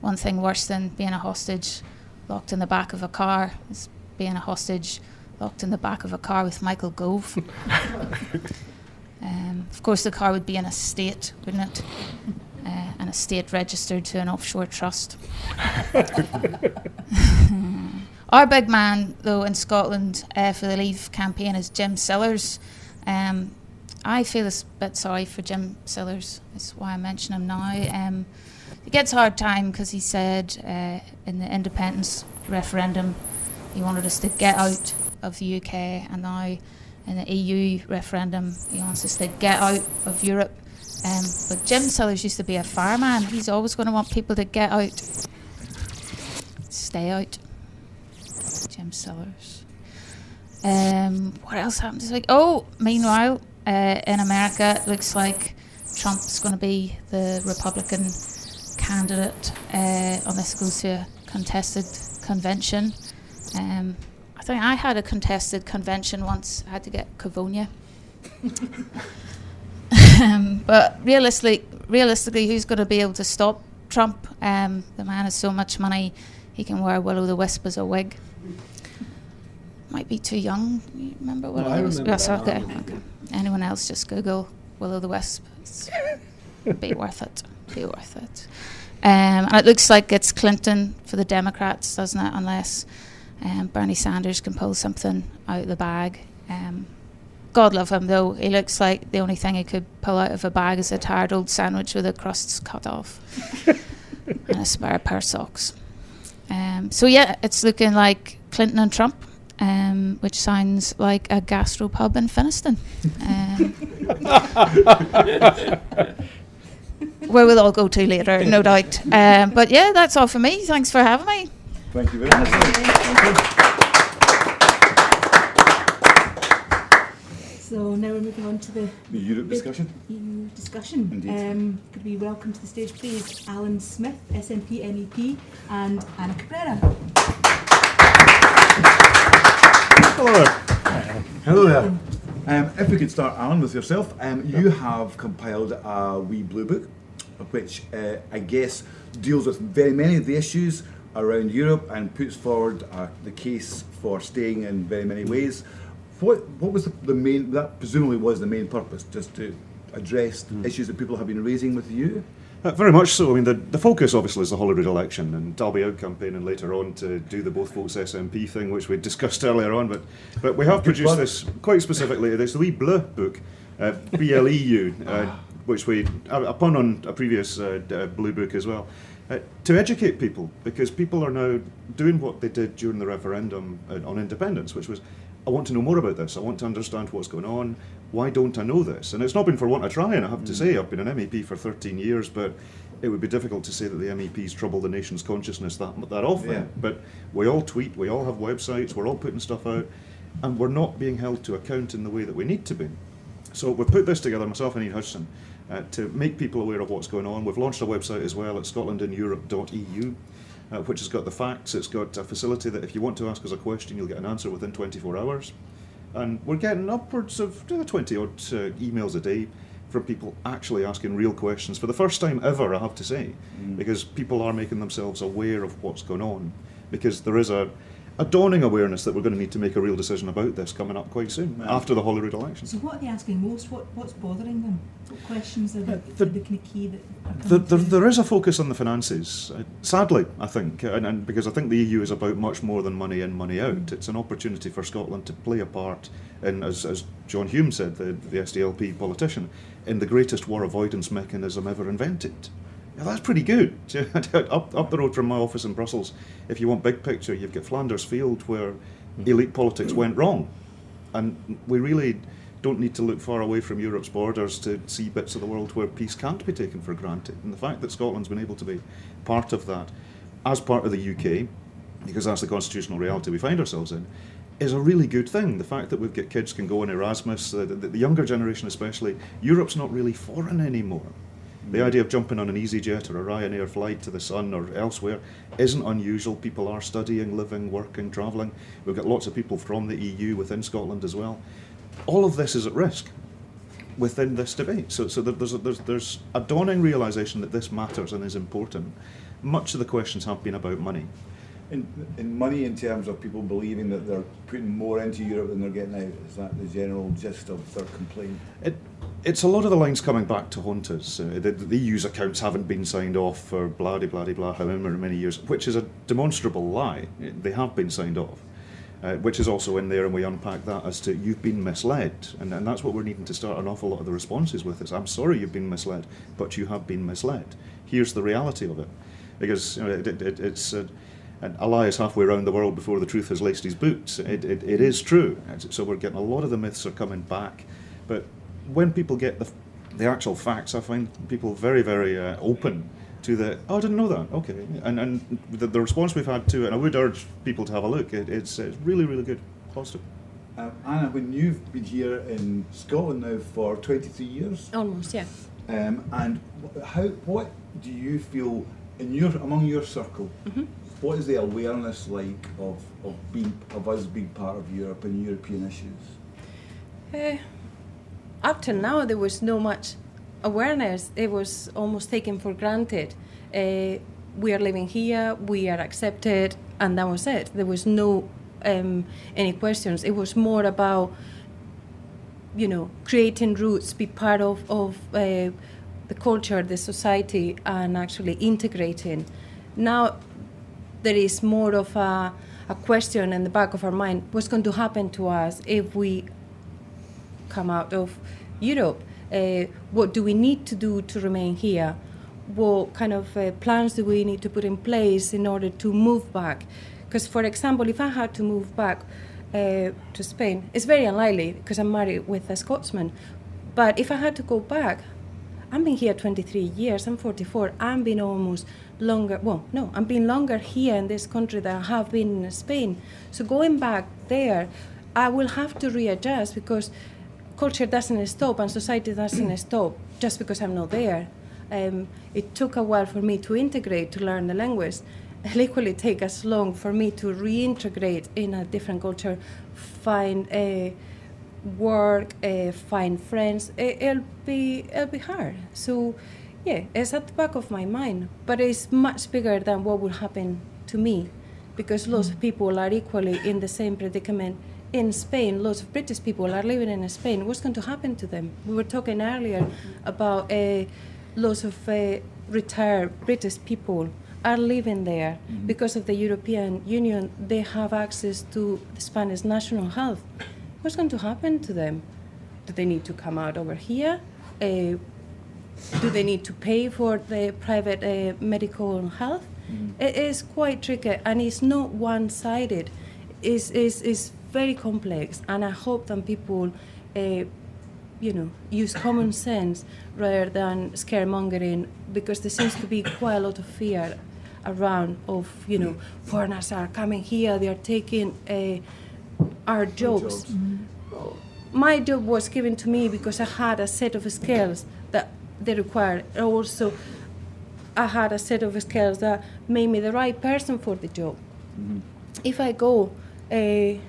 one thing worse than being a hostage locked in the back of a car, is being a hostage locked in the back of a car with Michael Gove. Of course, the car would be in a state, wouldn't it? An estate registered to an offshore trust. Our big man, though, in Scotland for the Leave campaign is Jim Sillars. I feel a bit sorry for Jim Sillars. That's why I mention him now. He gets a hard time because he said in the independence referendum he wanted us to get out of the UK, and now in the EU referendum he wants us to get out of Europe. But Jim Sillars used to be a fireman. He's always going to want people to get out. Stay out. Jim Sillars. What else happened this week? Oh, meanwhile, in America, it looks like Trump's going to be the Republican candidate unless it goes to a contested convention. I think I had a contested convention once. I had to get Cavonia. But realistically, who's going to be able to stop Trump? The man has so much money, he can wear Will-o'-the-Wisp as a wig. Might be too young. You remember Will-o'-the-Wisp? Yes, okay. Anyone else, just Google Will-o'-the-Wisp. Be worth it. Be worth it. And it looks like it's Clinton for the Democrats, doesn't it? Unless Bernie Sanders can pull something out of the bag. God love him, though. He looks like the only thing he could pull out of a bag is a tired old sandwich with the crusts cut off and a spare pair of socks. So yeah, it's looking like Clinton and Trump, which sounds like a gastropub in Finiston. Where we'll all go to later, no doubt. But yeah, that's all for me. Thanks for having me. Thank you very much. Thank you. So now we're moving on to the Europe discussion. EU discussion. Indeed. Could we welcome to the stage, please, Alan Smith, SNP MEP, and Ana Cabrera. Hello there. Hello there. If we could start, Alan, with yourself. You have compiled a wee blue book, which I guess deals with very many of the issues around Europe and puts forward the case for staying in very many ways. What was the main, that presumably was the main purpose, just to address issues that people have been raising with you? Very much so. I mean, the focus obviously is the Holyrood election, and I'll be out campaigning later on to do the Both Votes SNP thing, which we discussed earlier on. But we have produced this quite specifically. There's the wee blue book, BLEU, which we upon on a previous blue book as well, to educate people, because people are now doing what they did during the referendum on independence, which was, I want to know more about this. I want to understand what's going on. Why don't I know this? And it's not been for want of trying, I have to say. I've been an MEP for 13 years, but it would be difficult to say that the MEPs trouble the nation's consciousness that often. Yeah. But we all tweet, we all have websites, we're all putting stuff out, and we're not being held to account in the way that we need to be. So we've put this together, myself and Ian Hudson, to make people aware of what's going on. We've launched a website as well at scotlandineurope.eu. Which has got the facts. It's got a facility that if you want to ask us a question, you'll get an answer within 24 hours. And we're getting upwards of 20-odd emails a day from people actually asking real questions for the first time ever, I have to say, because people are making themselves aware of what's going on. Because there is a a dawning awareness that we're going to need to make a real decision about this coming up quite soon, after the Holyrood election. So what are they asking most? What's bothering them? What questions are the kind of key that are coming There is a focus on the finances, sadly, I think, and because I think the EU is about much more than money in, money out. It's an opportunity for Scotland to play a part in, as John Hume said, the SDLP politician, in the greatest war avoidance mechanism ever invented. Now, that's pretty good. Up the road from my office in Brussels, if you want big picture, you've got Flanders Field, where elite politics went wrong. And we really don't need to look far away from Europe's borders to see bits of the world where peace can't be taken for granted. And the fact that Scotland's been able to be part of that, as part of the UK, because that's the constitutional reality we find ourselves in, is a really good thing. The fact that we've got kids can go on Erasmus, the younger generation especially, Europe's not really foreign anymore. The idea of jumping on an EasyJet or a Ryanair flight to the Sun or elsewhere isn't unusual. People are studying, living, working, travelling. We've got lots of people from the EU within Scotland as well. All of this is at risk within this debate. So there's a dawning realisation that this matters and is important. Much of the questions have been about money. In money, in terms of people believing that they're putting more into Europe than they're getting out, is that the general gist of their complaint? It's a lot of the lines coming back to haunt us. The EU's accounts haven't been signed off for blah-de-blah-de-blah, however many years, which is a demonstrable lie. They have been signed off, which is also in there, and we unpack that as to you've been misled. And that's what we're needing to start an awful lot of the responses with is, I'm sorry you've been misled, but you have been misled. Here's the reality of it. Because it's... And a lie is halfway around the world before the truth has laced his boots. It is true. So we're getting a lot of the myths are coming back. But when people get the actual facts, I find people very, very open to the, oh, I didn't know that, okay. And the response we've had to it, and I would urge people to have a look, it's really, really good, positive. Anna, when you've been here in Scotland now for 23 years, Almost, yeah. and what do you feel among your circle? Mm-hmm. What is the awareness like of us being part of Europe and European issues? Up till now, there was no much awareness. It was almost taken for granted. We are living here, we are accepted, and that was it. There was no any questions. It was more about, creating roots, be part of the culture, the society, and actually integrating. Now, there is more of a question in the back of our mind, what's going to happen to us if we come out of Europe? What do we need to do to remain here? What kind of plans do we need to put in place in order to move back? Because, for example, if I had to move back to Spain, it's very unlikely because I'm married with a Scotsman. But if I had to go back, I've been here 23 years, I'm 44, I'm been almost longer, I'm been longer here in this country than I have been in Spain. So going back there, I will have to readjust because culture doesn't stop and society doesn't stop just because I'm not there. It took a while for me to integrate, to learn the language. It'll equally take as long for me to reintegrate in a different culture, find work, find friends. It'll be hard. So yeah, it's at the back of my mind, but it's much bigger than what will happen to me, because lots of people are equally in the same predicament in Spain. Lots of British people are living in Spain. What's going to happen to them? We were talking earlier about lots of retired British people are living there because of the European Union. They have access to the Spanish national health. What's going to happen to them? Do they need to come out over here? Do they need to pay for the private medical health? It is quite tricky, and it's not one-sided. It's very complex, and I hope that people, use common sense rather than scaremongering, because there seems to be quite a lot of fear around of, foreigners are coming here, they are taking our jobs. My job was given to me because I had a set of skills that they required. Also, I had a set of skills that made me the right person for the job. If I go, the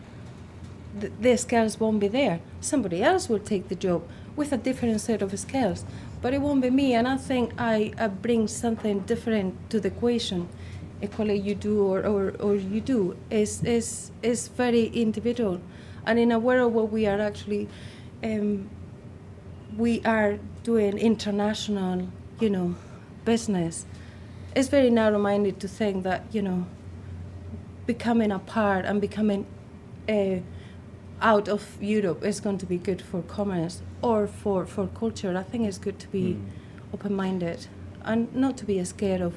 skills won't be there. Somebody else will take the job with a different set of skills, but it won't be me. And I think I bring something different to the equation. equally you do or you do is very individual. And in a world where we are actually we are doing international, business, it's very narrow-minded to think that, becoming a part and becoming out of Europe is going to be good for commerce or for culture. I think it's good to be open-minded and not to be scared of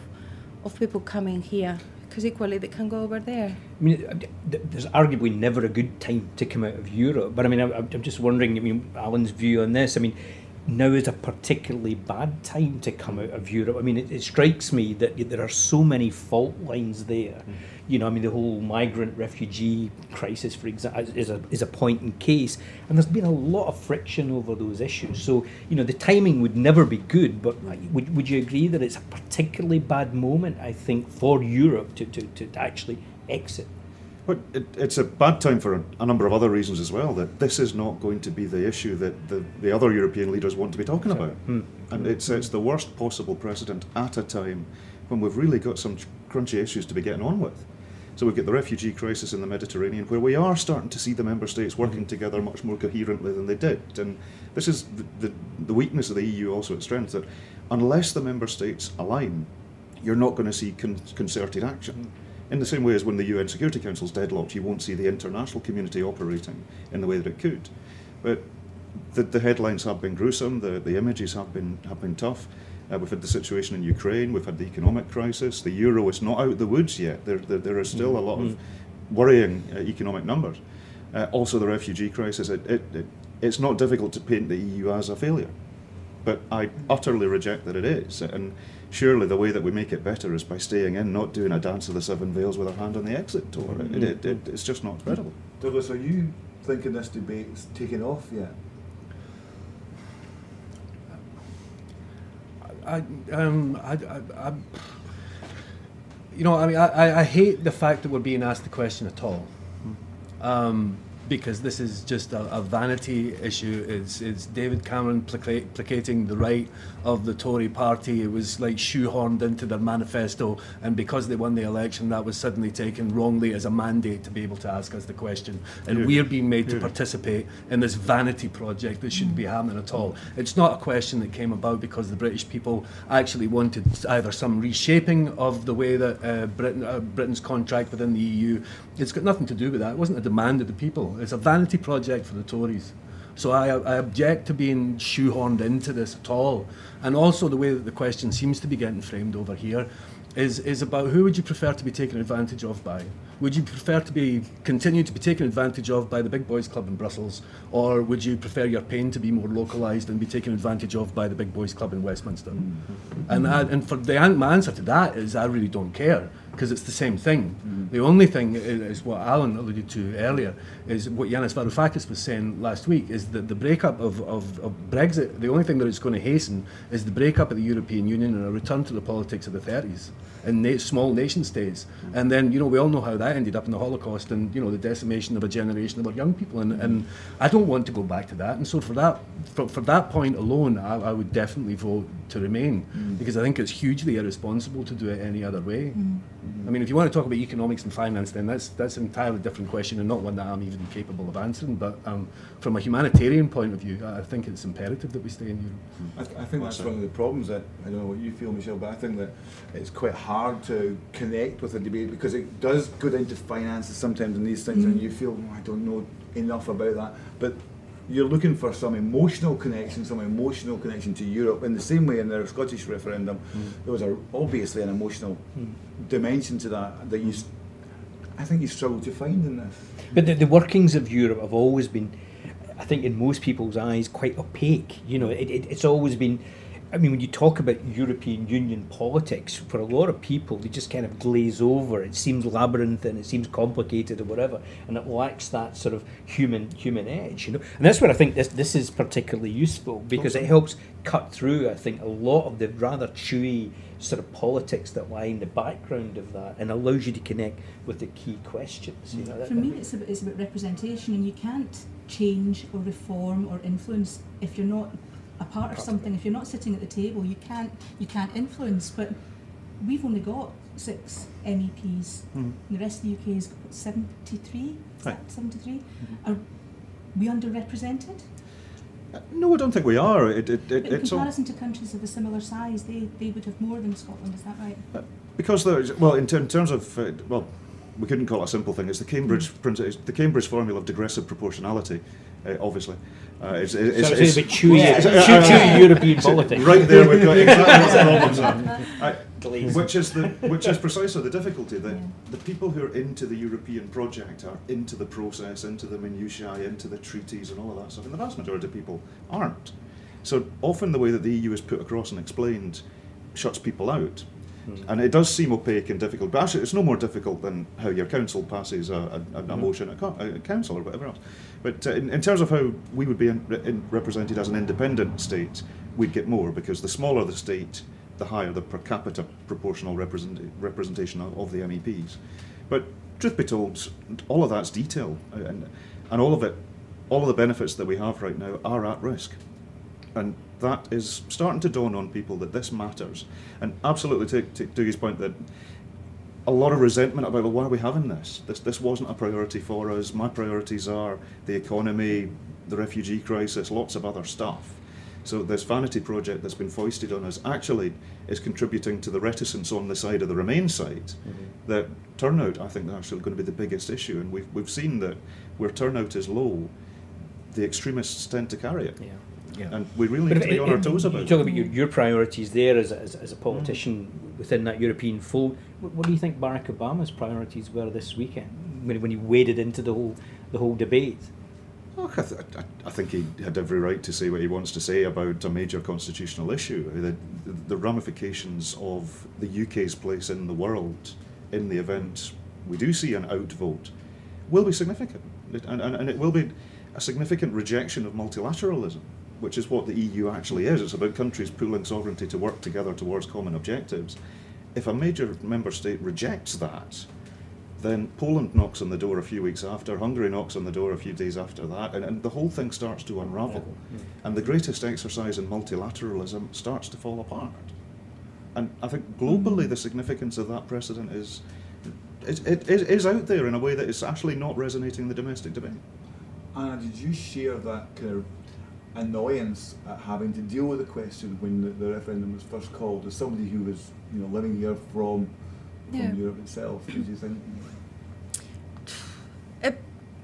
people coming here, because equally they can go over there. I mean, there's arguably never a good time to come out of Europe, but I mean, I'm just wondering, I mean, Alan's view on this. I mean, now is a particularly bad time to come out of Europe. I mean, it strikes me that there are so many fault lines there. I mean, the whole migrant refugee crisis, for example, is a point in case, and there's been a lot of friction over those issues. So, the timing would never be good, but would you agree that it's a particularly bad moment, I think, for Europe to actually exit? But it's a bad time for a number of other reasons as well, that this is not going to be the issue that the other European leaders want to be talking about. And it sets the worst possible precedent at a time when we've really got some crunchy issues to be getting on with. So we've got the refugee crisis in the Mediterranean, where we are starting to see the member states working together much more coherently than they did. And this is the weakness of the EU, also its strength, that unless the member states align, you're not going to see concerted action. In the same way as when the UN Security Council is deadlocked, you won't see the international community operating in the way that it could. But the headlines have been gruesome, the images have been tough. We've had the situation in Ukraine, we've had the economic crisis, the euro is not out of the woods yet. There is still a lot of worrying economic numbers. Also the refugee crisis, it's not difficult to paint the EU as a failure. But I utterly reject that it is. And surely the way that we make it better is by staying in, not doing a dance of the seven veils with our hand on the exit door. It's just not credible. Douglas, are you thinking this debate's taken off yet? I hate the fact that we're being asked the question at all, because this is just a vanity issue. It's David Cameron placating the right of the Tory party. It was like shoehorned into their manifesto, and because they won the election, that was suddenly taken wrongly as a mandate to be able to ask us the question. And we're being made to participate in this vanity project that shouldn't be happening at all. It's not a question that came about because the British people actually wanted either some reshaping of the way that Britain's contract within the EU. It's got nothing to do with that. It wasn't a demand of the people. It's a vanity project for the Tories. So I object to being shoehorned into this at all. And also the way that the question seems to be getting framed over here is about who would you prefer to be taken advantage of by? Would you prefer to continue to be taken advantage of by the big boys club in Brussels, or would you prefer your pain to be more localised and be taken advantage of by the big boys club in Westminster? And for the answer to that is I really don't care, because it's the same thing. The only thing is what Alan alluded to earlier, is what Yanis Varoufakis was saying last week, is that the breakup of Brexit, the only thing that it's going to hasten is the breakup of the European Union and a return to the politics of the 30s and small nation states. And then, we all know how that ended up in the Holocaust and, the decimation of a generation of our young people. And I don't want to go back to that. And so for that point alone, I would definitely vote to remain, because I think it's hugely irresponsible to do it any other way. I mean, if you want to talk about economics and finance, then that's an entirely different question and not one that I'm even capable of answering. But from a humanitarian point of view, I think it's imperative that we stay in Europe. I think that's one of the problems that, I don't know what you feel, Michelle, but I think that it's quite hard to connect with a debate because it does go down to finances sometimes in these things, and you feel, I don't know enough about that. But you're looking for some emotional connection to Europe. In the same way in the Scottish referendum, there was obviously an emotional dimension to that I think you struggle to find in this. But the workings of Europe have always been, I think in most people's eyes, quite opaque. It's always been, I mean, when you talk about European Union politics, for a lot of people, they just kind of glaze over. It seems labyrinthine, it seems complicated or whatever, and it lacks that sort of human edge, And that's where I think this is particularly useful, because it helps cut through, I think, a lot of the rather chewy sort of politics that lie in the background of that, and allows you to connect with the key questions. For me, it's about representation, and you can't change or reform or influence if you're not a part of something. If you're not sitting at the table, you can't influence. But we've only got 6 MEPs. And the rest of the UK has got 73. Is Right. that 73? Are we underrepresented? No, I don't think we are. But in It's all, comparison to countries of a similar size, they would have more than Scotland. Is that right? because there's, well, in terms of well, we couldn't call it a simple thing. It's the Cambridge it's the Cambridge formula of digressive proportionality, obviously. It's So it's a bit chewy, Yeah. chewy European politics. Right there, we've got exactly what the problems are. Which is precisely the difficulty, that the people who are into the European project are into the process, into the minutiae, into the treaties and all of that stuff, and the vast majority of people aren't. So often the way that the EU is put across and explained shuts people out. And it does seem opaque and difficult, but actually it's no more difficult than how your council passes a motion at council or whatever else. But in terms of how we would be represented as an independent state, we'd get more, because the smaller the state, the higher the per capita proportional representation of the MEPs. But truth be told, all of that's detail, and all of the benefits that we have right now are at risk. And that is starting to dawn on people, that this matters. And absolutely, to Dougie's point, that a lot of resentment about, well, why are we having this? This wasn't a priority for us. My priorities are the economy, the refugee crisis, lots of other stuff. So this vanity project that's been foisted on us actually is contributing to the reticence on the side of the Remain side. That turnout, I think, is actually going to be the biggest issue. And we've seen that where turnout is low, the extremists tend to carry it. Yeah. And we really need to be on our toes about You it. talk about your priorities there as a politician within that European fold. What do you think Barack Obama's priorities were this weekend when he waded into the whole debate? Look, I think he had every right to say what he wants to say about a major constitutional issue. The ramifications of the UK's place in the world in the event we do see an outvote will be significant. And it will be a significant rejection of multilateralism, which is what the EU actually is. It's about countries pooling sovereignty to work together towards common objectives. If a major member state rejects that, then Poland knocks on the door a few weeks after, Hungary knocks on the door a few days after that, and the whole thing starts to unravel. And the greatest exercise in multilateralism starts to fall apart. And I think globally the significance of that precedent is out there in a way that it's actually not resonating in the domestic debate. Anna, did you share that kind of annoyance at having to deal with the question when the referendum was first called, as somebody who was living here from Europe itself? Did you think?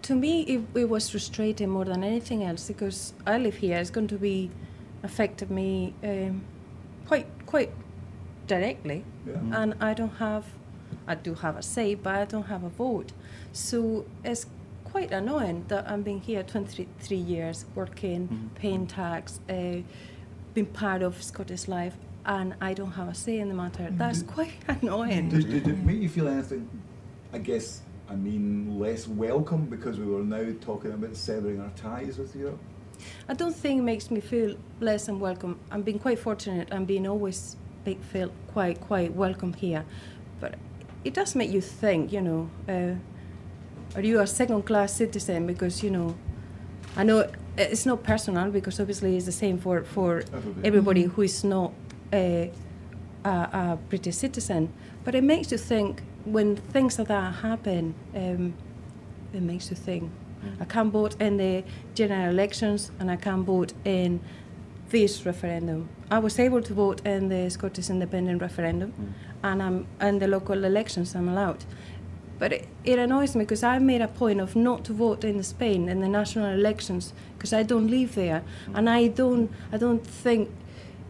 To me, it was frustrating more than anything else, because I live here. It's going to be affected me quite directly, and I do have a say, but I don't have a vote. So it's quite annoying that I've been here 23 years, working, paying tax, being part of Scottish life, and I don't have a say in the matter. That's quite annoying. Did it make you feel anything, less welcome because we were now talking about severing our ties with Europe? I don't think it makes me feel less than welcome. I'm being quite fortunate. I'm being always feel quite welcome here. But it does make you think, are you a second-class citizen? Because, I know it's not personal, because obviously it's the same for everybody who is not a British citizen. But it makes you think, when things like that happen, it makes you think. I can't vote in the general elections, and I can't vote in this referendum. I was able to vote in the Scottish independent referendum, and the local elections I'm allowed. But it annoys me, because I made a point of not to vote in Spain in the national elections, because I don't live there, and I don't think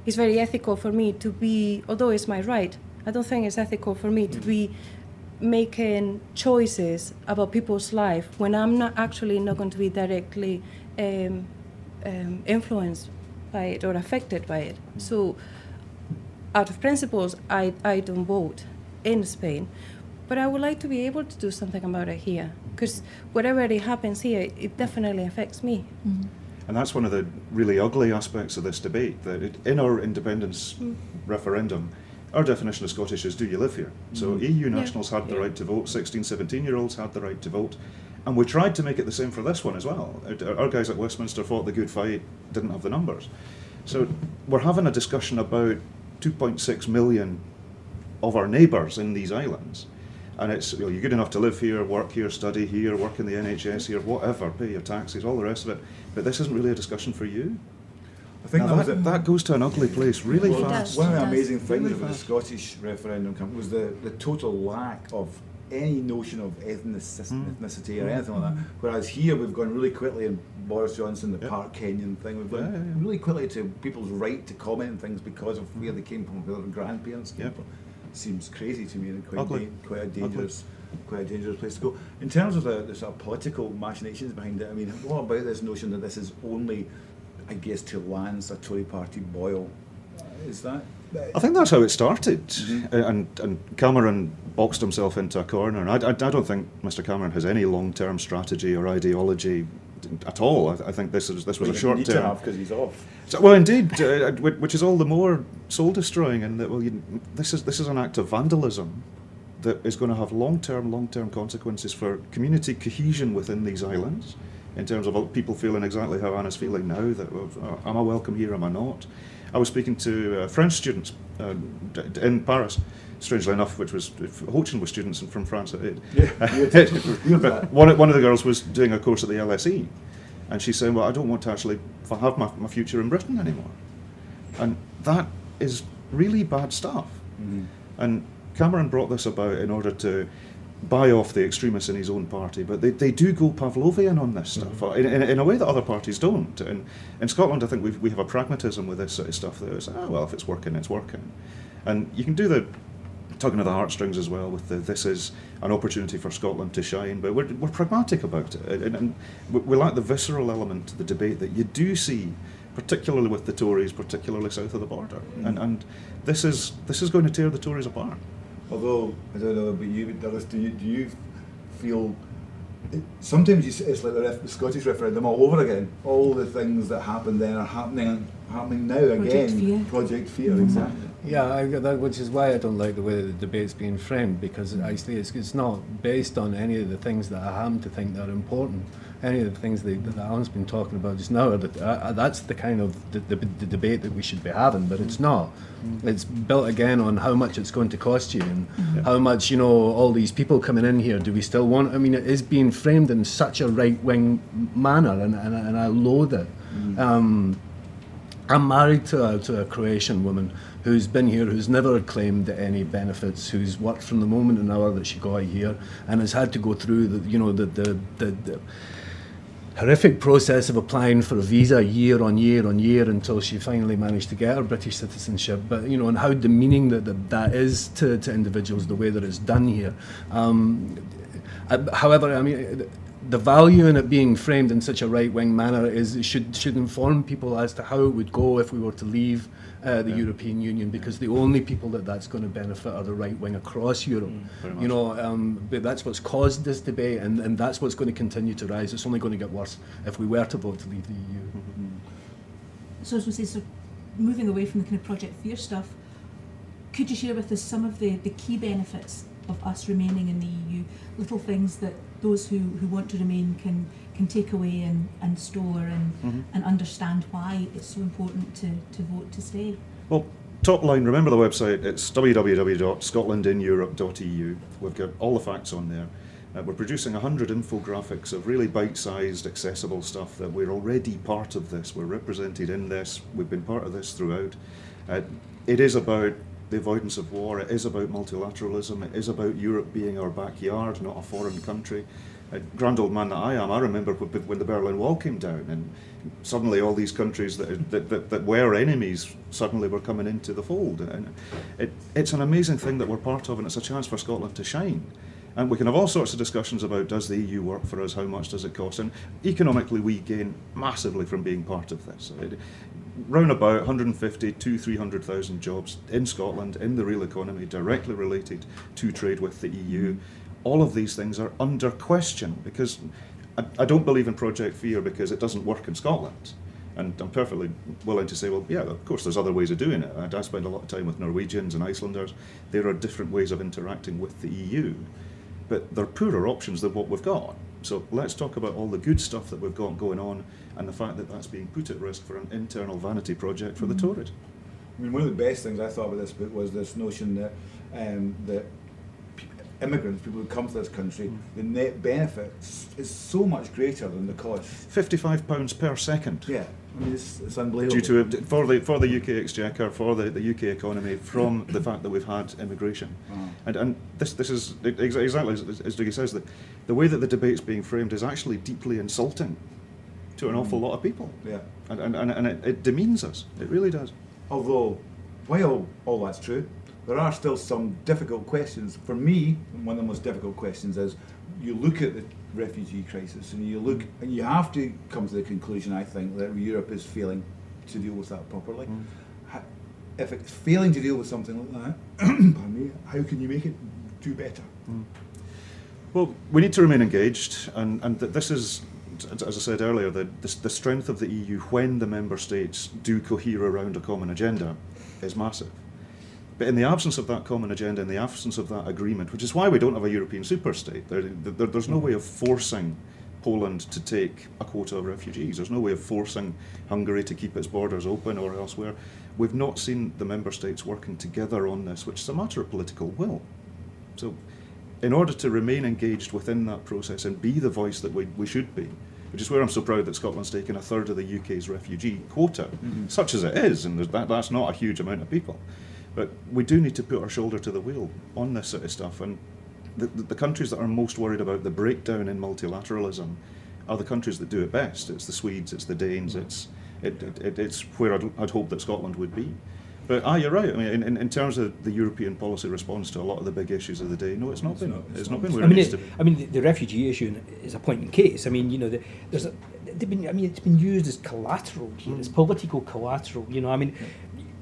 it's very ethical for me to be, although it's my right, I don't think it's ethical for me to be making choices about people's life when I'm not going to be directly influenced by it or affected by it. So out of principles, I don't vote in Spain, but I would like to be able to do something about it here, because whatever it happens here, it definitely affects me. And that's one of the really ugly aspects of this debate, that in our independence referendum, our definition of Scottish is, do you live here? So EU nationals had the right to vote, 16, 17-year-olds had the right to vote, and we tried to make it the same for this one as well. Our guys at Westminster fought the good fight, didn't have the numbers. So we're having a discussion about 2.6 million of our neighbours in these islands. And it's, you know, you're good enough to live here, work here, study here, work in the NHS here, whatever, pay your taxes, all the rest of it. But this isn't really a discussion for you. I think Now that goes to an ugly place really Well, fast. one of the It does. amazing things Really about the fast. Scottish referendum was the total lack of any notion of ethnicity or anything like that. Whereas here we've gone really quickly, and Boris Johnson, the Yep. Park Kenyon thing, we've gone Yeah, yeah, yeah. really quickly to people's right to comment on things because of where they came from, where their grandparents came Yep. from. Seems crazy to me, and Ugly. quite a dangerous place to go. In terms of the sort of political machinations behind it, I mean, what about this notion that this is only, I guess, to lance a Tory party boil? Is that? I think that's how it started, and Cameron boxed himself into a corner. And I don't think Mr. Cameron has any long-term strategy or ideology at all. I think this was a short term. because he's off. So, well, indeed, which is all the more soul-destroying. And that, well, this is an act of vandalism that is going to have long-term consequences for community cohesion within these islands, in terms of people feeling exactly how Anna's feeling now. That, well, am I welcome here? Am I not? I was speaking to French students in Paris, strangely enough, which was Hochin with students from France. But one of the girls was doing a course at the LSE, and she's saying, "Well, I don't want to actually have my future in Britain anymore," and that is really bad stuff. And Cameron brought this about in order to buy off the extremists in his own party, but they do go Pavlovian on this stuff in a way that other parties don't. And in Scotland, I think we have a pragmatism with this sort of stuff that is, well, if it's working, it's working. And you can do the tugging of the heartstrings as well with this is an opportunity for Scotland to shine, but we're pragmatic about it. And we lack the visceral element to the debate that you do see, particularly with the Tories, particularly south of the border. And this is going to tear the Tories apart. Although, I don't know about you, but Douglas, do you feel, sometimes it's like the Scottish referendum all over again. All the things that happened then are happening now Project again. Fear. Project Fear, exactly. Yeah, which is why I don't like the way the debate's being framed, because actually it's not based on any of the things that I happen to think that are important. Any of the things that Alan's been talking about just now, that's the kind of the debate that we should be having, but it's not. It's built again on how much it's going to cost you and how much, all these people coming in here, do we still want? I mean, it is being framed in such a right-wing manner, and I loathe it. I'm married to a Croatian woman who's been here, who's never claimed any benefits, who's worked from the moment an hour that she got here, and has had to go through the horrific process of applying for a visa year on year until she finally managed to get her British citizenship. But and how demeaning that is to individuals, the way that it's done here. However, I mean, the value in it being framed in such a right-wing manner should inform people as to how it would go if we were to leave the European Union, because the only people that's going to benefit are the right wing across Europe. But that's what's caused this debate, and that's what's going to continue to rise. It's only going to get worse if we were to vote to leave the EU. So as we say, so moving away from the kind of Project Fear stuff, could you share with us some of the key benefits of us remaining in the EU, little things that those who want to remain can take away and store and understand why it's so important to vote to stay? Well, top line, remember the website, it's www.scotlandineurope.eu. We've got all the facts on there. We're producing 100 infographics of really bite-sized, accessible stuff that we're already part of this. We're represented in this. We've been part of this throughout. It is about the avoidance of war. It is about multilateralism. It is about Europe being our backyard, not a foreign country. Grand old man that I am, I remember when the Berlin Wall came down, and suddenly all these countries that were enemies suddenly were coming into the fold. And it's an amazing thing that we're part of, and it's a chance for Scotland to shine. And we can have all sorts of discussions about, does the EU work for us, how much does it cost? And economically we gain massively from being part of this. Round about 150 to 300,000 jobs in Scotland, in the real economy, directly related to trade with the EU. All of these things are under question, because I don't believe in Project Fear because it doesn't work in Scotland. And I'm perfectly willing to say, well, yeah, of course there's other ways of doing it. I spend a lot of time with Norwegians and Icelanders. There are different ways of interacting with the EU, but they're poorer options than what we've got. So let's talk about all the good stuff that we've got going on, and the fact that that's being put at risk for an internal vanity project for the Tories. I mean, one of the best things I thought about this book was this notion that that immigrants, people who come to this country, the net benefit is so much greater than the cost. £55 per second. Yeah, I mean, it's unbelievable. Due to for the UK exchequer, for the UK economy, from the fact that we've had immigration, and this is exactly as Dougie says, that the way that the debate's being framed is actually deeply insulting to an awful lot of people. Yeah, and it demeans us. It really does. Although, while all that's true, there are still some difficult questions. For me, one of the most difficult questions is you look at the refugee crisis and you have to come to the conclusion, I think, that Europe is failing to deal with that properly. If it's failing to deal with something like that, pardon me, how can you make it do better? Well, we need to remain engaged, and this is, as I said earlier, the strength of the EU when the member states do cohere around a common agenda is massive. But in the absence of that common agenda, in the absence of that agreement, which is why we don't have a European superstate, there's no way of forcing Poland to take a quota of refugees. There's no way of forcing Hungary to keep its borders open or elsewhere. We've not seen the member states working together on this, which is a matter of political will. So in order to remain engaged within that process and be the voice that we should be, which is where I'm so proud that Scotland's taken a third of the UK's refugee quota, such as it is, and that's not a huge amount of people. But we do need to put our shoulder to the wheel on this sort of stuff. And the countries that are most worried about the breakdown in multilateralism are the countries that do it best. It's the Swedes, it's the Danes, it's where I'd hope that Scotland would be. But you're right. I mean, in terms of the European policy response to a lot of the big issues of the day, no, it's not been where it needs to be. I mean, the refugee issue is a point in case. I mean, you know, it's been used as collateral here, as political collateral. You know, I mean.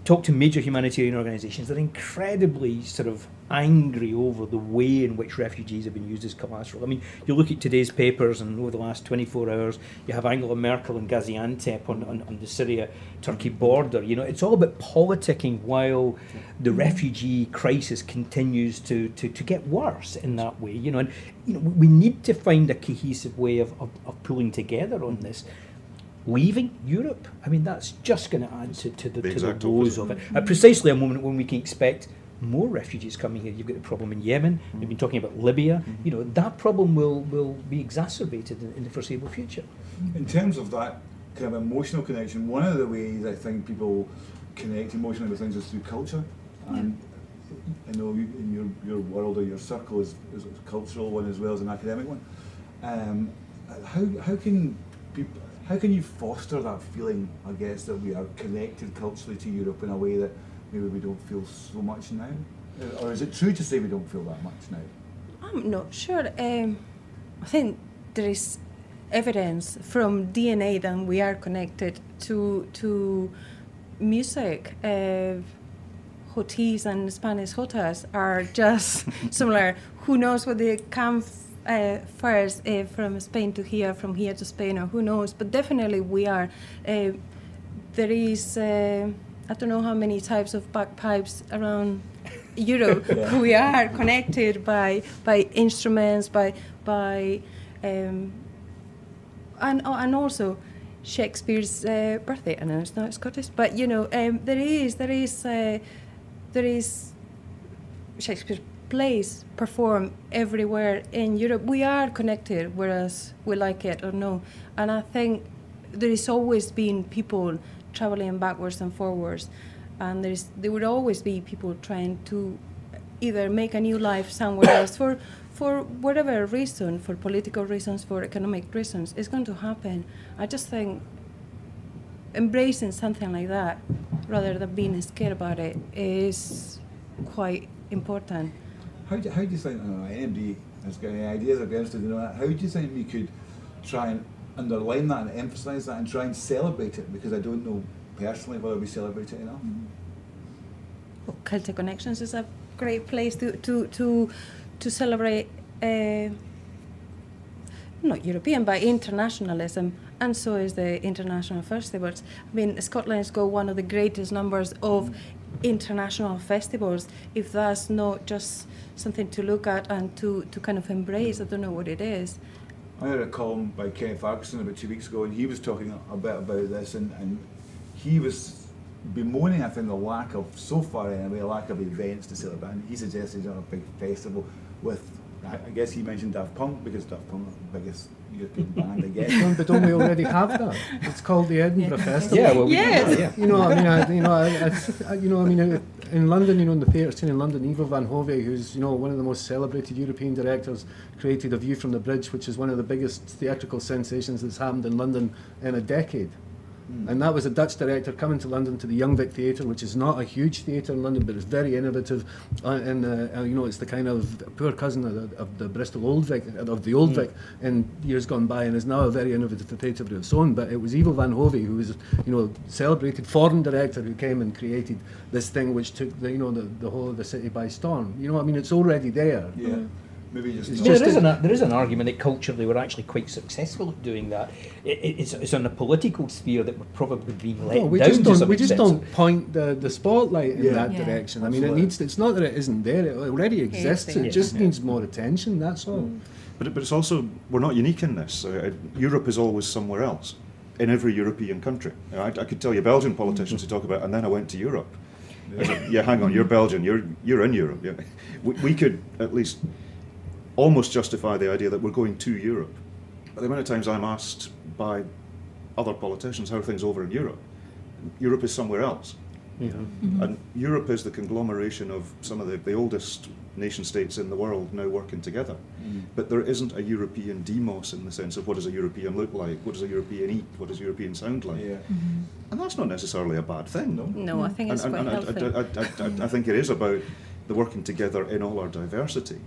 Talk to major humanitarian organisations, they're incredibly sort of angry over the way in which refugees have been used as collateral. I mean, you look at today's papers and over the last 24 hours, you have Angela Merkel and Gaziantep on the Syria-Turkey border. You know, it's all about politicking while the refugee crisis continues to get worse in that way. You know, and you know, we need to find a cohesive way of pulling together on this. Leaving Europe, I mean, that's just going to add to the woes of it. At precisely a moment when we can expect more refugees coming here. You've got the problem in Yemen. We've been talking about Libya. You know, that problem will be exacerbated in the foreseeable future. In terms of that kind of emotional connection, one of the ways I think people connect emotionally with things is through culture. And I know in your world or your circle is a cultural one as well as an academic one. How can you foster that feeling, I guess, that we are connected culturally to Europe in a way that maybe we don't feel so much now? Or is it true to say we don't feel that much now? I'm not sure. I think there is evidence from DNA that we are connected to music. Jotis and Spanish jotas are just similar. Who knows what they come first from Spain to here, from here to Spain, or who knows? But definitely we are. There is, I don't know how many types of bagpipes around Europe. Yeah. We are connected by instruments, and also Shakespeare's birthday. I know it's not Scottish, but you know, there is Shakespeare's plays perform everywhere in Europe. We are connected, whereas we like it or no. And I think there has always been people traveling backwards and forwards, and there would always be people trying to either make a new life somewhere else for whatever reason, for political reasons, for economic reasons. It's going to happen. I just think embracing something like that, rather than being scared about it, is quite important. How do you think, anybody has got any ideas against it, how do you think we could try and underline that and emphasise that and try and celebrate it? Because I don't know personally whether we celebrate it enough. Well, Celtic Connections is a great place to celebrate, not European, but internationalism, and so is the international festivals. I mean, Scotland's got one of the greatest numbers of international festivals. If that's not just something to look at and to kind of embrace, I don't know what it is. I heard a column by Kenny Ferguson about 2 weeks ago, and he was talking a bit about this, and he was bemoaning, I think, the lack of, so far anyway, a lack of events to celebrate. And he suggested on a big festival with, I guess he mentioned Daft Punk, because Daft Punk are the biggest European band, I guess. But don't we already have that? It's called the Edinburgh Festival. Yeah, well, we Yes. can do that, yeah. You know, I mean, in London, in the theatre scene in London, Ivo van Hove, who's one of the most celebrated European directors, created A View from the Bridge, which is one of the biggest theatrical sensations that's happened in London in a decade. And that was a Dutch director coming to London to the Young Vic Theatre, which is not a huge theatre in London, but it's very innovative. It's the kind of poor cousin of the Bristol Old Vic, of the Old Vic in years gone by, and is now a very innovative theatre of its own. But it was Ivo van Hove, who was celebrated foreign director, who came and created this thing which took the whole of the city by storm. It's already there. Yeah. Maybe just There is an argument that culturally we're actually quite successful at doing that. It's on a political sphere that we're probably being let we down just to don't. some We just extent. don't point the spotlight in Yeah. that Yeah. direction. I mean, Absolutely. it's not that it isn't there. It already exists. It there. just Yeah. needs more attention. That's all. But it's also, we're not unique in this. Europe is always somewhere else, in every European country. I could tell you Belgian politicians who talk about, and then I went to Europe. Yeah, hang on, you're Belgian, you're in Europe. Yeah. We could at least almost justify the idea that we're going to Europe. But the amount of times I'm asked by other politicians, how are things over in Europe? Europe is somewhere else. And Europe is the conglomeration of some of the oldest nation states in the world now working together. But there isn't a European demos in the sense of what does a European look like, what does a European eat, what does European sound like. Yeah. And that's not necessarily a bad thing. No, I think it's quite healthy. I think it is about the working together in all our diversity.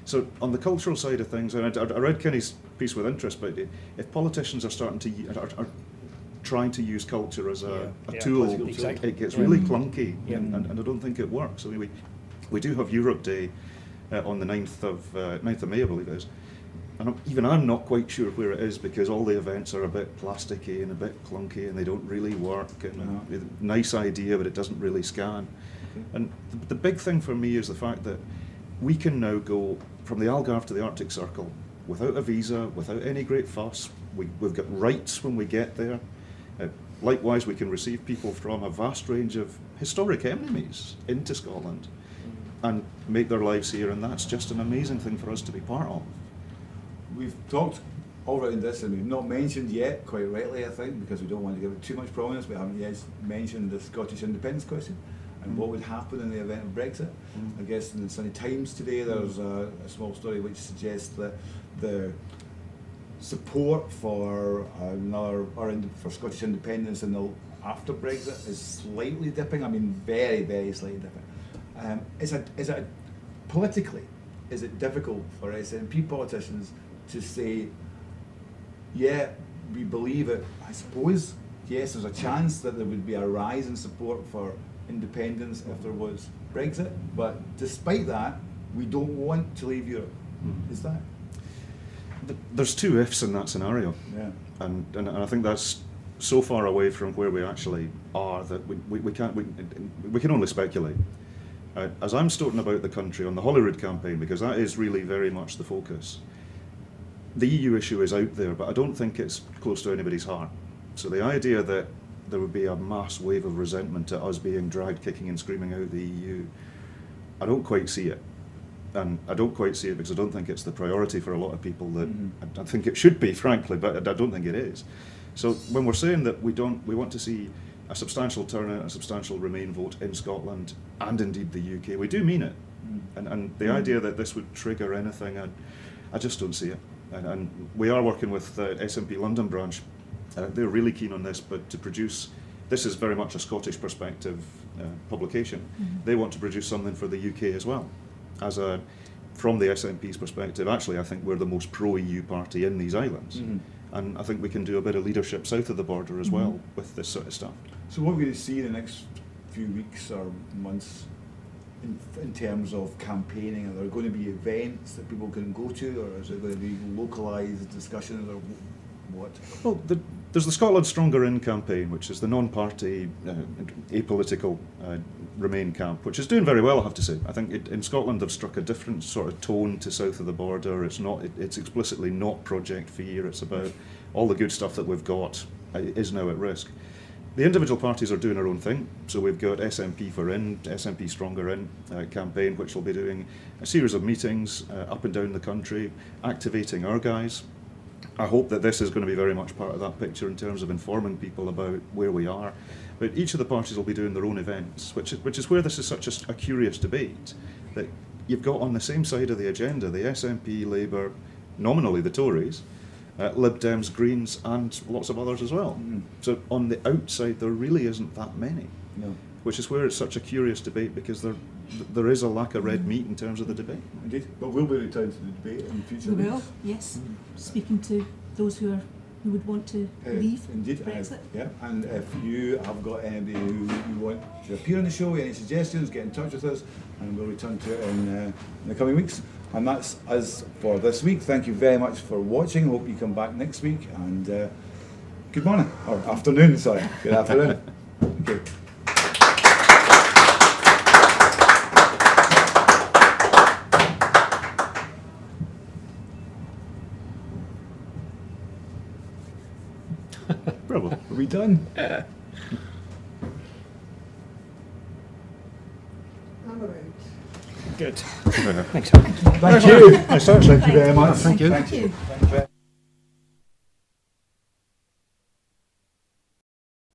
So on the cultural side of things, and I read Kenny's piece with interest, but if politicians are starting to are trying to use culture as a tool, exactly. it gets really clunky, Yeah. and I don't think it works. I mean, we do have Europe Day on the 9th of May, I believe it is. And even I'm not quite sure where it is, because all the events are a bit plasticky and a bit clunky, and they don't really work. And nice idea, but it doesn't really scan. And the big thing for me is the fact that we can now go from the Algarve to the Arctic Circle without a visa, without any great fuss. We've got rights when we get there. Likewise, we can receive people from a vast range of historic enemies into Scotland and make their lives here, and that's just an amazing thing for us to be part of. We've talked all around this, and we've not mentioned yet, quite rightly, I think, because we don't want to give it too much prominence, we haven't yet mentioned the Scottish independence question and what would happen in the event of Brexit. I guess in the Sunday Times today there's a small story which suggests that the support for for Scottish independence after Brexit is slightly dipping. I mean, very, very slightly dipping. Politically, is it difficult for SNP politicians to say, yeah, we believe it? I suppose, yes, there's a chance that there would be a rise in support for independence if there was Brexit, but despite that, we don't want to leave Europe. Is that? There's two ifs in that scenario. Yeah. And I think that's so far away from where we actually are that we can only speculate. As I'm stoating about the country on the Holyrood campaign, because that is really very much the focus, the EU issue is out there, but I don't think it's close to anybody's heart. So the idea that there would be a mass wave of resentment at us being dragged kicking and screaming out of the EU, I don't quite see it. And I don't quite see it because I don't think it's the priority for a lot of people that I think it should be, frankly, but I don't think it is. So when we're saying that we want to see a substantial turnout, a substantial Remain vote in Scotland and indeed the UK, we do mean it. And the idea that this would trigger anything, I just don't see it. And we are working with the SNP London branch. They're really keen on this, but to produce, this is very much a Scottish perspective publication. They want to produce something for the UK as well. From the SNP's perspective, actually I think we're the most pro-EU party in these islands. And I think we can do a bit of leadership south of the border as well with this sort of stuff. So what are we going to see in the next few weeks or months in terms of campaigning? Are there going to be events that people can go to, or is it going to be localised discussions, or what? Well, there's the Scotland Stronger In campaign, which is the non-party, apolitical Remain camp, which is doing very well, I have to say. I think in Scotland they've struck a different sort of tone to south of the border. It's explicitly not Project Fear. It's about all the good stuff that we've got is now at risk. The individual parties are doing their own thing. So we've got SNP for In, SNP Stronger In campaign, which will be doing a series of meetings up and down the country, activating our guys. I hope that this is going to be very much part of that picture in terms of informing people about where we are. But each of the parties will be doing their own events, which is where this is such a curious debate, that you've got on the same side of the agenda the SNP, Labour, nominally the Tories, Lib Dems, Greens, and lots of others as well. So on the outside, there really isn't that many, which is where it's such a curious debate, because there is a lack of red meat in terms of the debate. Indeed, but we'll be returning to the debate in future We will, weeks. yes. Speaking to those who would want to leave Indeed, Brexit. yeah. And if you have got anybody who you want to appear on the show, any suggestions, get in touch with us, and we'll return to it in the coming weeks. And that's us for this week. Thank you very much for watching. Hope you come back next week. And good morning, or afternoon, sorry. Good afternoon. Okay. Bravo. Are we done? Good. Thanks. Thank you. Thank you very much. Thank you. Thank you.